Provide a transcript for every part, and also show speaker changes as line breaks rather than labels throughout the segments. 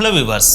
Hello viewers.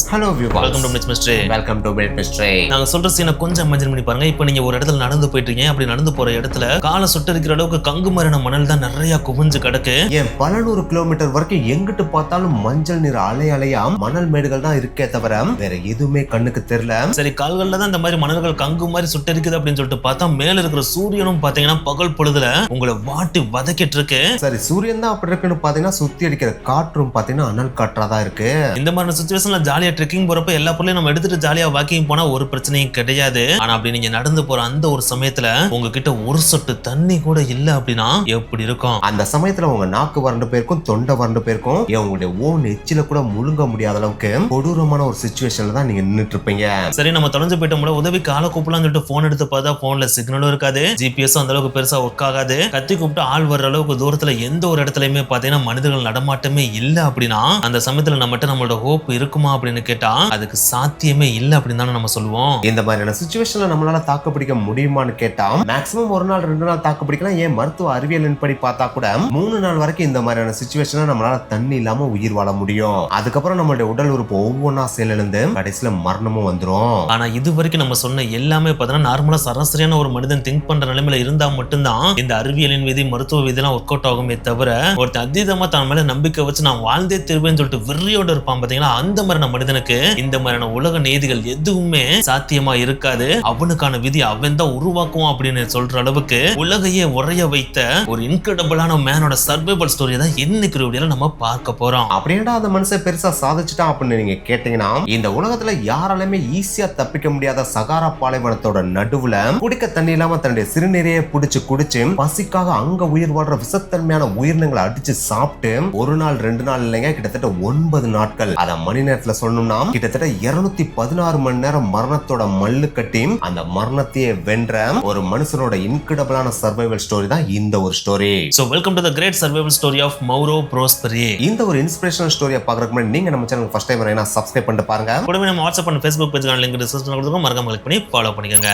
Welcome to mid mystery. நாங்க சொல்ற சீனை கொஞ்சம் இமேஜின் பண்ணி பாருங்க. இப்போ நீங்க ஒரு இடத்துல நடந்து போயிட்டு இருக்கீங்க. அப்படி நடந்து போற இடத்துல காலை சுட்டரிக்கிற அளவுக்கு கங்கு மரண மணல் தான் நிறைய குவிஞ்சு கிடக்கு.
ஏன் பல நூறு கிலோமீட்டர் வரைக்கும் எங்கிட்டு பார்த்தாலும் மஞ்சள் நிற அலையா மணல் மேடுகள் தான் இருக்கே தவிர வேற எதுவுமே கண்ணுக்கு தெரியல.
சரி, கால்கள்ல தான் இந்த மாதிரி மணல்கள் கங்கு மாதிரி சுட்டரிக்குது அப்படின்னு சொல்லிட்டு பார்த்தா மேல இருக்கிற சூரியனும் பாத்தீங்கன்னா பகல் பொழுதுல உங்களை வாட்டி வதக்கிட்டு இருக்கு.
சரி, சூரியன் தான் அப்படி இருக்குன்னு பாத்தீங்கன்னா சுத்தி அடிக்கிற காற்றும் பாத்தீங்கன்னா அனல் காற்றாதான் இருக்கு.
இந்த மாதிரி சிச்சுவேஷன்ல ஜாலியா ட்ரெக்கிங் போறப்ப எல்லா பொருளையும் நம்ம எடுத்துட்டு ஜாலியா வாக்கிங் போனா ஒரு பிரச்சனையும் கிடையாது. ஆனா அப்படி நீங்க நடந்து போற அந்த ஒரு சமயத்துல உங்ககிட்ட ஒரு சொட்டு தண்ணி கூட இல்ல அப்படின்னா எப்படி இருக்கும்?
அந்த சமயத்துல உங்க நாக்கு வறண்டு போயிருக்கும், தொண்டை வறண்டு போயிருக்கும், உங்களுடைய ஓன் எச்சில கூட முழுங்க முடியாத அளவுக்கு கொடூரமான ஒரு சிச்சுவேஷன்ல தான் நீங்க நின்னுட்டு இருப்பீங்க.
சரி, நம்ம தொலைஞ்சு போயிட்டோம்ல, உதவிக்கு ஆளை கூப்பிடலாம்னு சொல்லிட்டு போன் எடுத்து பார்த்தா போன்ல சிக்னலும் இருக்காது, ஜிபிஎஸ் அந்த அளவுக்கு பெருசா ஒர்க் ஆகாது. கத்தி கூப்பிட்டு ஆள் வர்ற அளவுக்கு தூரத்துல எந்த ஒரு இடத்துலயுமே பாத்தீங்கன்னா மனிதர்கள் நடமாட்டமே இல்ல அப்படின்னா அந்த சமயத்துல நம்மகிட்ட நம்மளோட ஹோப் இருக்குமா அப்படின்னு கேட்டா அதுக்கு சாத்தியமே இல்ல அப்படின்னு தானே நம்ம சொல்லுவோம்.
இந்த மாதிரியான சிச்சுவேஷன்ல நம்மளால தாக்கு பிடிக்க முடியுமான்னு கேட்டா மேக்ஸிமம் ஒரு நாள் 2 நாள் தாக்கு பிடிக்கலாம். ஏன் மருத்துவ அறிவியலின் படி பார்த்தா கூட 3 நாள் வரைக்கும் இந்த மாதிரியான சிச்சுவேஷன்ல நம்மளால தண்ணி இல்லாம உயிர் வாழ முடியும். அதுக்கப்புறம் நம்மளுடைய உடல் உறுப்பு ஒவ்வொன்னா செயலிழந்து கடைசியில மரணமும் வந்துரும்.
ஆனா இது வரைக்கும் நம்ம சொன்ன எல்லாமே பார்த்தீங்கன்னா நார்மலா சராசரியான ஒரு மனிதன் திங்க் பண்ற நிலைமையில இருந்தா மட்டும்தான் இந்த அறிவியலின் விதி மருத்துவ விதிலாம் ஒர்க் அவுட் ஆகுமே தவிர ஒருத்தர் அதீதமா தன் மேல நம்பிக்கை வச்சு நான் வாழ்ந்தே திருவேன்னு சொல்லிட்டு வெறியோட இருப்பான் பாத்தீங்களா, அந்த மாதிரியான மனிதனுக்கு இந்த மாதிரியான உலக நீதிகள் எதுவுமே சாத்தியமா இருக்காது. அவனுக்கான விதி அவன் தான் உருவாக்குவான் அப்படின்னு சொல்ற அளவுக்கு உலகையே உறைய வைத்த ஒரு இன்கிரெடிபிளான மேனோட சர்வைவல் ஸ்டோரி தான் இன்னைக்கு வீடியோல நம்ம பார்க்க போறோம்.
அப்படின்னா அந்த மனுஷன் பெருசா சாதிச்சுட்டான் அப்படின்னு நீங்க கேட்டீங்கன்னா, இந்த உலகத்துல யாராலுமே ஈஸியா தப்பிக்க முடியாத சகாரா பாலைவனத்தோட நடுவுல குடிக்க தண்ணி இல்லாம தன்னுடைய சிறுநீரையே புடிச்சு குடிச்சு பசிக்காக அங்க உயிர் வாழ்ற விசத்தன்மையான உயிரினங்களை அடிச்சு சாப்பிட்டு ஒரு நாள் 2 நாள் இல்லைங்க, கிட்டத்தட்ட 9 நாட்கள், அத மணி நேரத்துல சொல்லணும்னா கிட்டத்தட்ட 216 மணி நேரம் மரணத்தோட மல்லு கட்டி அந்த மரணத்தையே வென்ற ஒரு மனுஷனோட இன்கிரெடிபிளான சர்வைவல் ஸ்டோரி தான் இந்த ஒரு story.
So welcome to the great survival story of Mauro Prosperi.
இந்த ஒரு இன்ஸ்பிரேஷனல் ஸ்டோரியை பார்க்கறதுக்கு முன்னாடி நீங்க நம்ம சேனலுக்கு ஃபர்ஸ்ட் டைம் வரீங்கன்னா சப்ஸ்கிரைப் பண்ணிட்டு பாருங்க.
கூடவே நம்ம வாட்ஸ்அப் அண்ட் ஃபேஸ்புக் பேஜ்க்கான லிங்க் டிஸ்கிரிப்ஷன்ல கொடுத்துருக்கோம், மறக்காம கிளிக் பண்ணி ஃபாலோ பண்ணிக்கோங்க.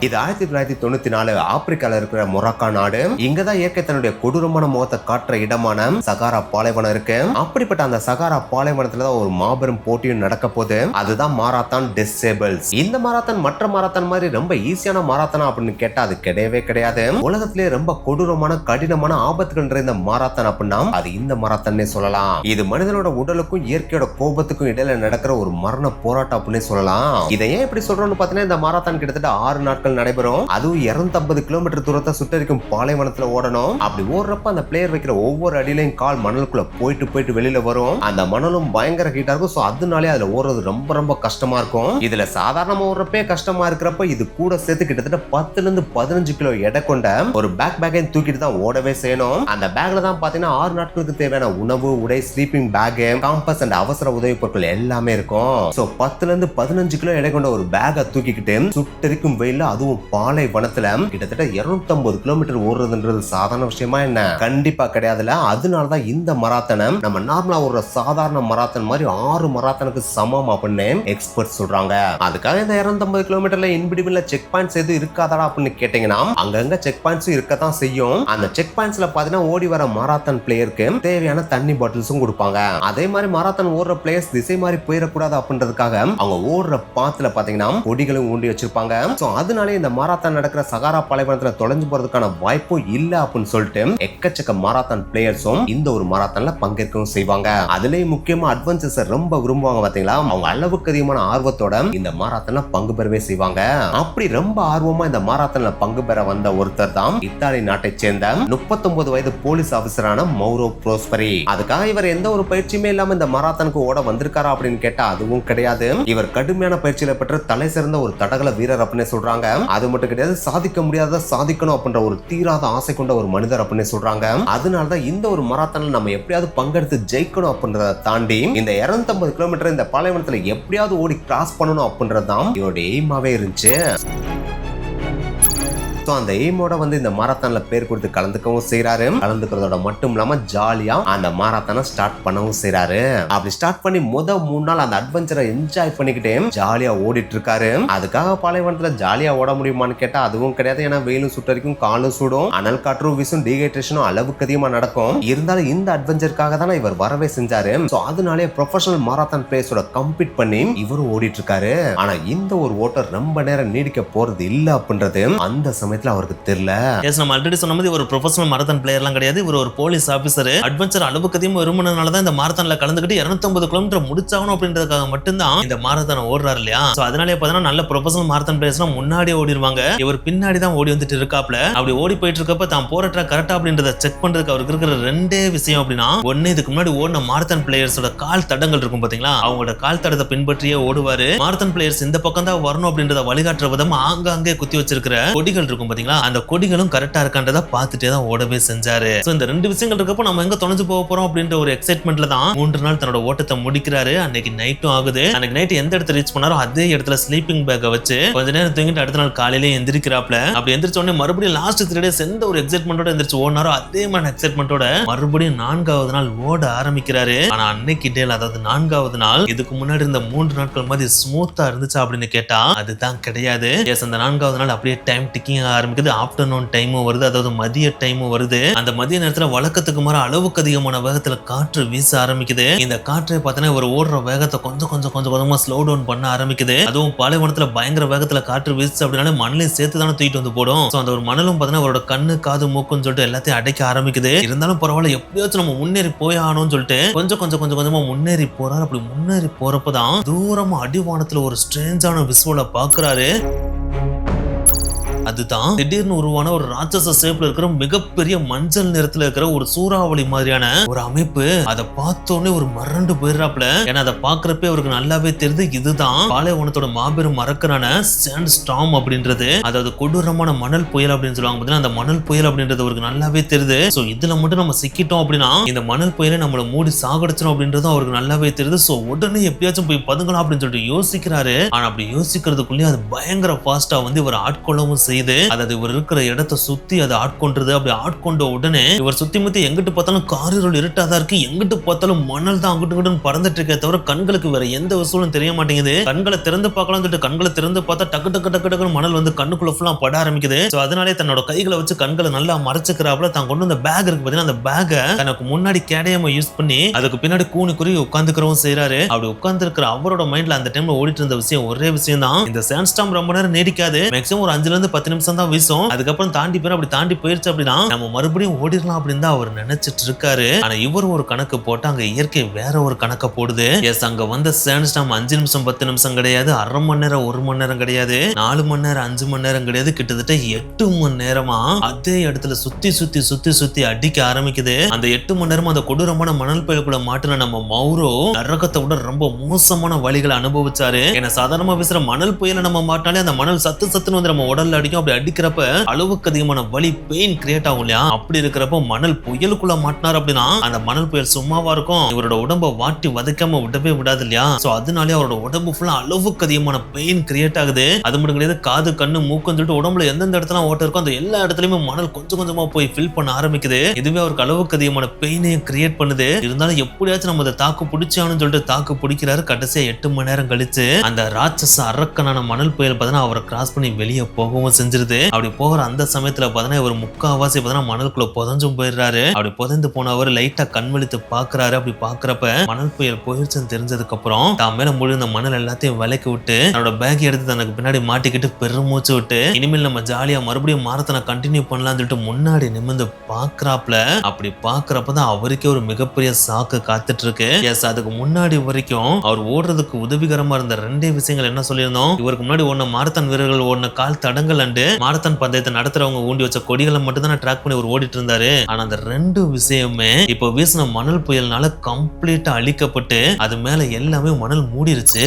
இது 1994 ஆப்பிரிக்கால இருக்கிற மொராக்கா நாடு. இங்கதான் இயற்கை தன்னுடைய கொடூரமான முகத்தை காட்டுற இடமான சகாரா பாலைவனம் இருக்கு. அப்படிப்பட்ட அந்த சகாரா பாலைவனத்துலதான் ஒரு மாபெரும் போட்டியும் நடக்க போகுது. அதுதான் மாரத்தான் டெஸ் சேபிள்ஸ். இந்த மாரத்தான் மற்ற மாரத்தான் மாதிரி ரொம்ப ஈஸியான மாரத்தானா அப்படின்னு கேட்டா அது கிடையவே கிடையாது. உலகத்திலே ரொம்ப கொடூரமான கடினமான ஆபத்துகள் நிறைந்த மாரத்தான் அப்படின்னா அது இந்த மாரத்தானே சொல்லலாம். இது மனிதனோட உடலுக்கும் இயற்கையோட கோபத்துக்கும் இடையில நடக்கிற ஒரு மரண போராட்டம் அப்படின்னு சொல்லலாம். இதை ஏன் இப்படி சொல்றோம்னு பாத்தீங்கன்னா, இந்த மாரத்தான் கிட்டத்தட்ட 6 நாட்கள் நடைபெறும். அதுவும் 250 கிலோமீட்டர் தூரத்தை சுட்டரிக்கும் பாலைவனத்துல ஓடணும். அப்படி ஓடுறப்ப அந்த பிளேயர் வைக்கிற ஒவ்வொரு அடியிலையும் கால் மணலுக்குள்ள போயிட்டு வெளியில வரும். அந்த மணலும் பயங்கர ஹீட்டா இருக்கும். சோ அதனாலே அதுல ஓடுறது ரொம்ப ரொம்ப கஷ்டமா இருக்கும். இதுல சாதாரணமா ஓடுறப்பே கஷ்டமா இருக்கிறப்ப இது கூட சேர்த்து கிட்டத்தட்ட 10 இருந்து 15 கிலோ எடை கொண்ட ஒரு பேக்கையும் தூக்கிட்டு தான் ஓடவே செய்யணும். அந்த பேக்ல தான் பாத்தீங்கன்னா 6 நாட்களுக்கு தேவையான உணவு, உடை, ஸ்லீப்பிங் பேக், காம்பஸ் அண்ட் அவசர உதவி பொருட்கள் எல்லாமே இருக்கும். சோ 10 இருந்து 15 கிலோ எடை கொண்ட ஒரு பேக்கை தூக்கிக்கிட்டு சுட்டரிக்கும் வெயில, அதுவும் பாலைவனத்துல கிட்டத்தட்ட 250 கிலோமீட்டர் ஓடுறதுன்றது சாதாரண விஷயமா என்ன? கண்டிப்பா கிடையாதுல. அதனாலதான் இந்த மராத்தனை நம்ம நார்மலா ஒரு சாதாரண மராத்தன் மாதிரி 6 மராத்தனுக்கு சமம் அப்படின்னு எக்ஸ்பர்ட் சொல்றாங்க. அதுக்காக இந்த 250 கிலோமீட்டர்ல இன்பிடிவில செக் பாயிண்ட்ஸ் எதுவும் இருக்காதா அப்படின்னு கேட்டீங்கன்னா, அங்கங்க செக் பாயிண்ட்ஸும் இருக்கத்தான் செய்யும். அந்த செக் பாயிண்ட்ஸ்ல பாத்தீங்கன்னா ஓடி வர மராத்தன் பிளேயருக்கு தேவையான தண்ணி பாட்டில்ஸும் கொடுப்பாங்க. அதே மாதிரி மராத்தன் ஓடுற பிளேயர்ஸ் திசை மாதிரி போயிடக்கூடாது அப்படின்றதுக்காக அவங்க ஓடுற பாத்துல பாத்தீங்கன்னா கொடிகளும் ஊண்டி வச்சிருப்பாங்க. சோ அதனாலே இந்த மாரத்தான் நடக்கிற சகாரா பாலைவனத்துல தொலைஞ்சு போறதுக்கான வாய்ப்பும் இல்ல அப்படின்னு சொல்லிட்டு எக்கச்சக்க மாரத்தான் பிளேயர்ஸும் இந்த ஒரு மாரத்தான்ல பங்கேற்கவும் செய்வாங்க. அதுலயும் முக்கியமா அட்வென்ச்சர்ஸ் ரொம்ப விரும்புவாங்க பாத்தீங்களா, அவங்க அளவுக்கு அதிகமான ஆர்வத்தோட இந்த மாரத்தான்ல பங்கு பெறவே செய்வாங்க. அப்படி ரொம்ப ஆர்வமா இந்த மாரத்தான்ல பங்கு பெற வந்த ஒருத்தர் தான் இத்தாலி நாட்டை சேர்ந்த 39 வயது போலீஸ் ஆபீசரான மௌரோ ப்ரோஸ்பெரி. அதுக்காக இவர் எந்த ஒரு பயிற்சியுமே இல்லாம இந்த மாரத்தானுக்கு ஓட வந்திருக்காரா அப்படின்னு கேட்டா அதுவும் கிடையாது. இவர் கடுமையான பயிற்சியில பெற்ற தலை சிறந்த ஒரு தடகள வீரர் அப்படின்னு சொல்றாங்க. அது மட்டும் கிடையாது, சாதிக்க முடியாத சாதிக்கணும் அப்படின்ற ஒரு தீராத ஆசை கொண்ட ஒரு மனிதர் அப்படின்னு சொல்றாங்க. அதனாலதான் இந்த ஒரு மராத்தான்ல நம்ம எப்படியாவது பங்கெடுத்து ஜெயிக்கணும் அப்படின்றத தாண்டி இந்த 250 கிலோமீட்டர் இந்த பாலைவனத்துல எப்படியாவது ஓடி கிராஸ் பண்ணணும் அப்படின்றதுதான் இவருடைய எய்மாவே இருந்துச்சு. சோ அந்த எய்மோட வந்து இந்த மாரத்தான்ல பேர் கொடுத்து கலந்துக்கவும் செய்யறாரு. கலந்துக்கிறதோட மட்டும் இல்லாம ஜாலியா அந்த மாரத்தானை ஸ்டார்ட் பண்ணவும் செய்யறாரு. அப்படி ஸ்டார்ட் பண்ணி 3 நாள் அந்த அட்வென்ச்சரை என்ஜாய் பண்ணிக்கிட்டே ஜாலியா ஓடிட்டு இருக்காரு. அதுக்காக பாலைவனத்துல ஜாலியா ஓட முடியுமான்னு கேட்டா அதுவும் கிடையாது. ஏன்னா வெயிலும் சுட்டரிக்கும், காலும் சுடும், அனல் காற்றும் வீசும், டீஹைட்ரேஷனும் அளவுக்கு அதிகமா நடக்கும். இருந்தாலும் இந்த அட்வென்ச்சருக்காக தானே இவர் வரவே செஞ்சாரு. சோ அதனாலே ப்ரொஃபஷனல் மாரத்தான் பிளேயர்ஸோட கம்பீட் பண்ணி இவரும் ஓடிட்டு இருக்காரு. ஆனா இந்த ஒரு ஓட்டம் ரொம்ப நேரம் நீடிக்க போறது இல்ல அப்படின்றது அந்த சமயத்துல அவருக்கு தெரியல.
நம்ம ஆல்ரெடி சொன்ன மாதிரி ஒரு ப்ரொஃபஷனல் மாரத்தான் பிளேயர்லாம் கிடையாது. இவர் ஒரு போலீஸ் ஆபீசர். அட்வென்ச்சர் அளவுக்கு அதிகமா விரும்பினதுனால தான் இந்த மாரத்தான்ல கலந்துக்கிட்டு 250 கிலோமீட்டர் முடிச்சாகணும் அப்படின்றதுக்காக மட்டும்தான் இந்த மாரத்தானை ஓடுறாரு இல்லையா. சோ அதனாலே பார்த்தா நல்ல ப்ரொஃபஷனல் மாரத்தான் பிளேயர்ஸ்லாம் முன்னாடியே ஓடிடுவாங்க. இவர் பின்னாடி தான் ஓடி வந்துட்டு இருக்காப்ல. அப்படி ஓடி போயிட்டு இருக்கப்ப தான் போற ட்ராக் கரெக்டா அப்படின்றத செக் பண்றதுக்கு அவருக்கு இருக்கிற ரெண்டே விஷயம் அப்படின்னா, ஒன்னு இதுக்கு முன்னாடி ஓடின மாரத்தான் பிளேயர்ஸோட கால் தடங்கள் இருக்கும் பாத்தீங்களா, அவங்களோட கால் தடத்தை பின்பற்றியே ஓடுவாரு. மாரத்தான் பிளேயர்ஸ் இந்த பக்கம் தான் வரணும் அப்படின்றத வழிகாட்டுற விதமா ஆங்காங்கே குத்தி வச்சிருக்கிற கொடிகள் இருக்கும் பாத்தீங்களா, அந்த கொடிகளும் கரெக்டா இருக்கான்றத பார்த்துட்டே தான் ஓடவே செஞ்சாரு. சோ இந்த ரெண்டு விஷயங்கள் இருக்கப்போ நம்ம எங்க தொலைஞ்சு போக போறோம் அப்படின்ற ஒரு எக்ஸைட்மெண்ட்ல தான் 3 நாள் தன்னோட ஓட்டத்தை முடிக்கிறாரு. அன்னைக்கு நைட்டும் ஆகுது. அன்னைக்கு நைட் எந்த இடத்துல ரீச் பண்ணாரோ அதே இடத்துல ஸ்லீப்பிங் பேக்கை வச்சு கொஞ்ச நேரம் தூங்கிட்டு அடுத்த நாள் காலையில எந்திரிக்கிறாப்ல. அப்படி எந்திரிச்ச உடனே மறுபடியும் லாஸ்ட் 3 டேஸ் எந்த ஒரு எக்ஸைட்மெண்டோட எந்திரிச்சு ஓடினாரோ அதே மாதிரி எக்ஸைட்மெண்டோட மறுபடியும் 4வது நாள் ஓட ஆரம்பிக்கிறாரு. ஆனா அன்னைக்கு டேல, அதாவது 4வது நாள் இதுக்கு முன்னாடி இருந்த 3 நாட்கள் மாதிரி ஸ்மூத்தா இருந்துச்சு அப்படின்னு கேட்டா அதுதான் கிடையாது. எஸ், அந்த 4வது நாள் அப்படியே டைம் டிக்கிங் ஆரம்பிக்குது. ஆஃப்டர்நூன் டைமும் வருது, அதாவது மதிய டைமும் வருது. அந்த மதிய நேரத்துல வழக்கத்துக்கு மாற அளவுக்கு அதிகமான வேகத்துல காற்று வீச ஆரம்பிக்குது. இந்த காற்றை பார்த்தீங்கன்னா ஒரு ஓடுற வேகத்தை கொஞ்சமா ஸ்லோ டவுன் பண்ண ஆரம்பிக்குது. அதுவும் பாலைவனத்துல பயங்கர வேகத்துல காற்று வீசுச்சு அப்படின்னாலே மணலையும் சேர்த்து தானே தூக்கிட்டு வந்து போடும். அந்த ஒரு மணலும் பார்த்தீங்கன்னா அவரோட கண்ணு காது மூக்குன்னு சொல்லிட்டு எல்லாத்தையும் அடைக்க ஆரம்பிக்குது. இருந்தாலும் பரவாயில்ல, எப்படியாச்சும் நம்ம முன்னேறி போய் ஆகணும்னு சொல்லிட்டு கொஞ்சமா முன்னேறி போறாரு. அப்படி முன்னேறி போறப்பதான் தூரமா அடிவானத்துல ஒரு ஸ்ட்ரேஞ்சான விசுவலை பாக்குறாரு. அதுதான் திடீர்னு உருவான ஒரு ராட்சச ஷேப்ல இருக்கிற மிகப்பெரிய மஞ்சள் நிறத்துல இருக்கிற ஒரு சூறாவளி மாதிரியான ஒரு அமைப்பு. அதை பார்த்தோன்னே ஒரு மறண்டு போயிடுறாப்ல. ஏன்னா அதை பாக்குறப்ப அவருக்கு நல்லாவே தெரியுது இதுதான் பாலைவனத்தோட மாபெரும் மரக்கரான சாண்ட் ஸ்டார்ம் அப்படின்றது. அதாவது கொடூரமான மணல் புயல் அப்படின்னு சொல்லுவாங்க. அந்த மணல் புயல் அப்படின்றது அவருக்கு நல்லாவே தெரியுது. சோ இதுல மட்டும் நம்ம சிக்கிட்டோம் அப்படின்னா இந்த மணல் புயலை நம்மள மூடி சாகடிச்சிடும் அப்படின்றதும் அவருக்கு நல்லாவே தெரியுது. சோ உடனே எப்படியாச்சும் போய் பதுங்கலாம் அப்படின்னு சொல்லிட்டு யோசிக்கிறாரு. ஆனா அப்படி யோசிக்கிறதுக்குள்ளே அது பயங்கர ஃபாஸ்டா வந்து இவர் ஆட்கொள்ளவும் செய்யுது. அதாவது இவர் இருக்கிற இடத்தை சுத்தி அதை ஆட்கொண்டது. அப்படி ஆட்கொண்ட உடனே இவர் சுத்தி முத்தி எங்கிட்டு பார்த்தாலும் காரிருள் இருட்டாதான் இருக்கு. எங்கிட்டு பார்த்தாலும் மணல் தான் அங்கிட்டு பறந்துட்டு இருக்கே தவிர கண்களுக்கு வேற எந்த வசூலும் தெரிய மாட்டேங்குது. கண்களை திறந்து பார்க்கலாம் சொல்லிட்டு கண்களை திறந்து பார்த்தா டக்கு மணல் வந்து கண்ணுக்குள்ள ஃபுல்லா பட ஆரம்பிக்குது. சோ அதனாலே தன்னோட கைகளை வச்சு கண்களை நல்லா மறைச்சுக்கிறாப்புல. தான் கொண்டு வந்த பேக் இருக்கு பாத்தீங்கன்னா, அந்த பேக்கை தனக்கு முன்னாடி கேடயமா யூஸ் பண்ணி அதுக்கு பின்னாடி கூனி குறுகி உட்கார்ந்துக்கிறவும் செய்யறாரு. அப்படி உட்கார்ந்து இருக்கிற அவரோட மைண்ட்ல அந்த டைம்ல ஓடிட்டு இருந்த விஷயம் ஒரே விஷயம் தான், இந்த சாண்ட்ஸ்டார்ம் ரொம்ப நேரம் நீடிக்காது. மேக்ஸிமம் ஒரு 5 ல இருந்து 10 நிமிஷம் தான் வீசும். அதுக்கப்புறம் தாண்டி போய் அப்படி தாண்டி போயிருச்சு அப்படின்னா நம்ம மறுபடியும் ஓடிடலாம் அப்படின்னு தான் அவர் நினைச்சிட்டு இருக்காரு. ஆனா இவர் ஒரு கணக்கு போட்டு அங்க இயற்கை வேற ஒரு கணக்க போடுது. எஸ், அங்க வந்த சாண்ட்ஸ்டார்ம் 5 நிமிஷம் 10 நிமிஷம் கிடையாது, அரை மணி நேரம் 1 மணி நேரம் கிடையாது, 4 மணி நேரம் 5 மணி நேரம் கிடையாது, கிட்டத்தட்ட 8 மணி நேரமா அதே இடத்துல சுத்தி அடிக்க ஆரம்பிக்குது. அந்த 8 மணி நேரமா அந்த கொடூரமான மணல் புயலுக்குள்ள மாட்டின நம்ம மௌரோ நரகத்தை விட ரொம்ப மோசமான வழிகளை அனுபவிச்சாரு. ஏன்னா சாதாரணமா வீசுற மணல் புயல நம்ம மாட்டாலே அந்த மணல் சத்துன்னு வந்து நம்ம உடல்ல அடிக்கும். அப்படி அடிக்கிறப்ப அளவுக்கு அதிகமான வலி, பெயின் கிரியேட் ஆகும் இல்லையா. அப்படி இருக்கிறப்ப மணல் புயலுக்குள்ள மாட்டினார் அப்படின்னா அந்த மணல் புயல் சும்மாவா இருக்கும், இவரோட உடம்ப வாட்டி வதைக்காம விடவே விடாது இல்லையா. சோ அதனாலே அவரோட உடம்பு ஃபுல்லா அளவுக்கு அதிகமான பெயின் கிரியேட் ஆகுது. அது மட்டும் கிடையாது, காது கண்ணு மூக்குன்னு சொல்லிட்டு உடம்புல எந்தெந்த இடத்துல ஓட்ட இருக்கோ அந்த எல்லா இடத்துலயுமே மணல் கொஞ்சமா போய் ஃபில் பண்ண ஆரம்பிக்குது. இதுவே அவருக்கு அளவுக்கு அதிகமான பெயினையும் கிரியேட் பண்ணுது. இருந்தாலும் எப்படியாச்சும் நம்ம அதை தாக்கு பிடிச்சான்னு சொல்லிட்டு தாக்கு பிடிக்கிறாரு. கடைசியா 8 மணி நேரம் கழிச்சு அந்த ராட்சச அரக்கனான மணல் புயல் பார்த்தீங்கன்னா அவரை கிராஸ் பண்ணி வெளியே போகவும் செஞ்சிருது. அப்படி போகிற அந்த சமயத்துல பார்த்தீங்கன்னா இவர் முக்காவாசி பார்த்தீங்கன்னா மணலுக்குள்ள புதஞ்சும் போயிடுறாரு. அப்படி புதைந்து போனவர் லைட்டா கண் விழித்து பாக்குறாரு. அப்படி பாக்குறப்ப மணல் புயல் போயிடுச்சுன்னு தெரிஞ்சதுக்கு அப்புறம் தான் மேல முழுந்த மணல் எல்லாத்தையும் விலக்கி விட்டு தன்னோட பேக் எடுத்து தனக்கு பின்னாடி மாட்டிக்கிட்டு பெருமூச்சு விட்டு இனிமேல் நம்ம ஜாலியா மறுபடியும் மாரத்தானை கண்டினியூ பண்ணலாம்னு சொல்லிட்டு முன்னாடி நிமிர்ந்து பாக்குறாப்ல. அப்படி பாக்குறப்பதான் அவருக்கே ஒரு மிகப்பெரிய சாக்கு காத்துட்டு இருக்கு. எஸ், அதுக்கு முன்னாடி வரைக்கும் அவர் ஓடுறதுக்கு உதவிகரமா இருந்த 2 விஷயங்கள் என்ன சொல்லியிருந்தோம், இவருக்கு முன்னாடி ஓடின மாரத்தான் வீரர்கள் ஓடின கால் தடங்கள் அண்டு மாரத்தான் பந்தயத்தை நடத்துறவங்க ஊண்டி வச்ச கொடிகளை மட்டும் தான் ட்ராக் பண்ணி ஒரு ஓடிட்டு இருந்தாரு. ஆனா அந்த 2 விஷயமே இப்போ வீசின மணல் புயல்னால கம்ப்ளீட்டா அழிக்கப்பட்டு அது மேல எல்லாமே மணல் மூடிருச்சு.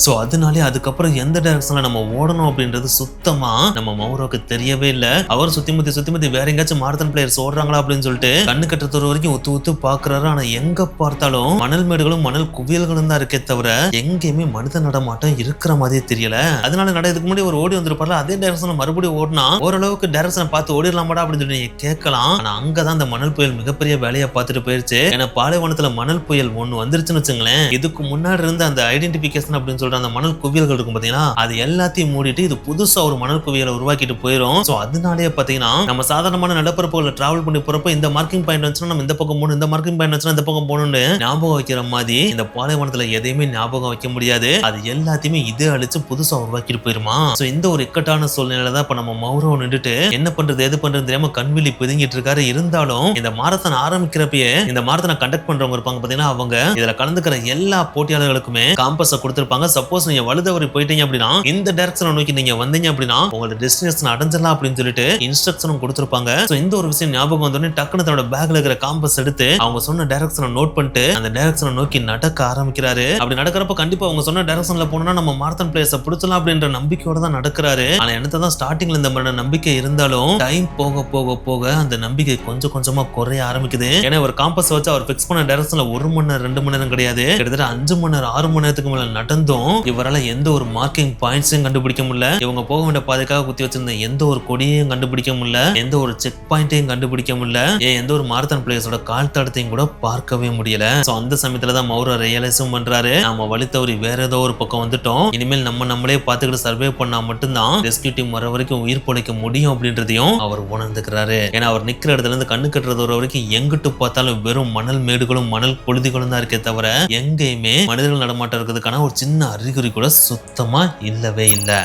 சோ அதனாலே அதுக்கப்புறம் எந்த டைரக்ஷன்ல நம்ம ஓடணும் அப்படின்றது சுத்தமா நம்ம மௌரோக்கு தெரியவே இல்ல. அவர் சுத்தி முத்தி வேற எங்கேயாச்சும் மாரத்தான் பிளேயர்ஸ் ஓடுறாங்களா அப்படின்னு சொல்லிட்டு கண்ணு கட்டுற வரைக்கும் ஒத்து பாக்குறாரு. ஆனா எங்க பார்த்தாலும் மணல் மேடுகளும் மணல் குவியல்களும் தான் இருக்கே தவிர எங்கேயுமே மனித நடமாட்டம் இருக்கிற மாதிரியே தெரியல. அதனால இதுக்கு முன்னாடி ஒரு ஓடி வந்திருப்பாரு, அதே டைரக்ஷன்ல மறுபடியும் ஓடினா ஓரளவுக்கு டைரக்ஷனை பார்த்து ஓடிடலாமாடா அப்படின்னு சொல்லி நீங்க கேட்கலாம். ஆனா அங்கதான் அந்த மணல் புயல் மிகப்பெரிய வேலையை பார்த்துட்டு போயிருச்சு. ஏன்னா பாலைவனத்துல மணல் புயல் ஒண்ணு வந்துருச்சுன்னு வச்சுங்களேன், இதுக்கு முன்னாடி இருந்த அந்த ஐடென்டிபிகேஷன் அப்படின்னு சொல்ற அந்த மணல் குவியல்கள் இருக்கும் பாத்தீங்கன்னா, அது எல்லாத்தையும் மூடிட்டு இது புதுசா ஒரு மணல் குவியலை உருவாக்கிட்டு போயிடும். சோ அதனாலேயே பாத்தீங்கன்னா நம்ம சாதாரணமான நிலப்பரப்புகளை டிராவல் பண்ணி போறப்ப இந்த மார்க்கிங் பாயிண்ட் வந்துச்சுன்னா நம்ம இந்த பக்கம் போகணும், இந்த மார்க்கிங் பாயிண்ட் வந்துச்சுன்னா இந்த பக்கம் போகணும்னு ஞாபகம் வைக்கிற மாதிரி இந்த பாலைவனத்துல எதையுமே ஞாபகம் வைக்க முடியாது. அது எல்லாத்தையுமே இது அழிச்சு புதுசா உருவாக்கிட்டு போயிருமா. சோ இந்த ஒரு இக்கட்டான சூழ்நிலை தான் இப்ப நம்ம மௌரோ நின்றுட்டு என்ன பண்றது எது பண்றது தெரியாம கண்விழி பிதுங்கிட்டு இருக்காரு. இருந்தாலும் இந்த மாரத்தான் ஆரம்பிக்கிறப்பயே இந்த மாரத்தானை கண்டக்ட் பண்றவங்க இருப்பாங்க பாத்தீங்கன்னா, அவங்க இதுல கலந்துக்கிற எல்லா போட்டியாளர்களுக்குமே காம்பஸ கொடுத்திருப்பாங்க. சப்போஸ் நீங்க வலுதவறி போயிட்டீங்க அப்படின்னா இந்த டைரக்ஷனை நோக்கி நீங்க வந்தீங்க அப்படின்னா உங்களோட டெஸ்டினேஷன் அடைஞ்சிடலாம் அப்படின்னு சொல்லிட்டு இன்ஸ்ட்ரக்ஷனும் கொடுத்திருப்பாங்க. சோ இந்த ஒரு விஷயம் ஞாபகம் வந்தோடனே டக்குனு தன்னோட பேக்ல இருக்கிற காம்பஸ் எடுத்து அவங்க சொன்ன டைரக்ஷனை நோட் பண்ணிட்டு அந்த டைரக்ஷனை நோக்கி நடக்க ஆரம்பிக்கிறாரு. அப்படி நடக்கிறப்ப கண்டிப்பா அவங்க சொன்ன டைரக்ஷன்ல போனா நம்ம மாரத்தான் பிளேயர்ஸை பிடிச்சலாம் அப்படின்ற நம்பிக்கையோட தான் நடக்கிறாரு. ஆனா எனக்கு தான் ஸ்டார்டிங்ல இந்த மாதிரி நம்பிக்கை இருந்தாலும் டைம் போக போக போக அந்த நம்பிக்கை கொஞ்சம் கொஞ்சமா குறைய ஆரம்பிக்குது. ஏன்னா ஒரு காம்பஸ் வச்சு அவர் பிக்ஸ் பண்ண டைரக்ஷன்ல 1 மணி நேரம் 2 மணி நேரம் கிடையாது, கிட்டத்தட்ட 5 மணி நேரம் 6 மணி நேரத்துக்கு மேல நடந்தும் இவரால எந்த ஒரு மார்க்கிங் பாயிண்ட்ஸையும் கண்டுபிடிக்க முடியல. இவங்க போக வேண்டிய பாதைக்காக குத்தி வச்சிருந்த எந்த ஒரு கொடியையும் கண்டுபிடிக்க முடியல, எந்த ஒரு செக் பாயிண்டையும் கண்டுபிடிக்க முடியல, எந்த ஒரு மாரத்தான் பிளேயர்ஸோட கால் தடத்தையும் கூட பார்க்கவே முடியல. சோ அந்த சமயத்துல தான் மௌரோ ரியலைஸும் பண்றாரு, நாம வழி தவறி வேற ஏதோ ஒரு பக்கம் வந்துட்டோம். இனிமேல் நம்மளே பார்த்துக்கிட்டு சர்வே பண்ணா மட்டும்தான் ரெஸ்கியூ டீம் வர வரைக்கும் உயிர் பொழைக்க முடியும் அப்படின்றதையும் அவர் உணர்ந்துக்கிறாரு. ஏன்னா அவர் நிக்கிற இடத்துல இருந்து கண்ணு கட்டுறது வர வரைக்கும் எங்கிட்டு பார்த்தாலும் வெறும் மணல் மேடுகளும் மணல் பொழுதிகளும் தான் இருக்கே தவிர எங்கேயுமே மனிதர்கள் நடமாட்டம் இருக்கிறதுக்கான ஒரு சின்ன அறிகுறி கூட சுத்தமா இல்லவே இல்லை.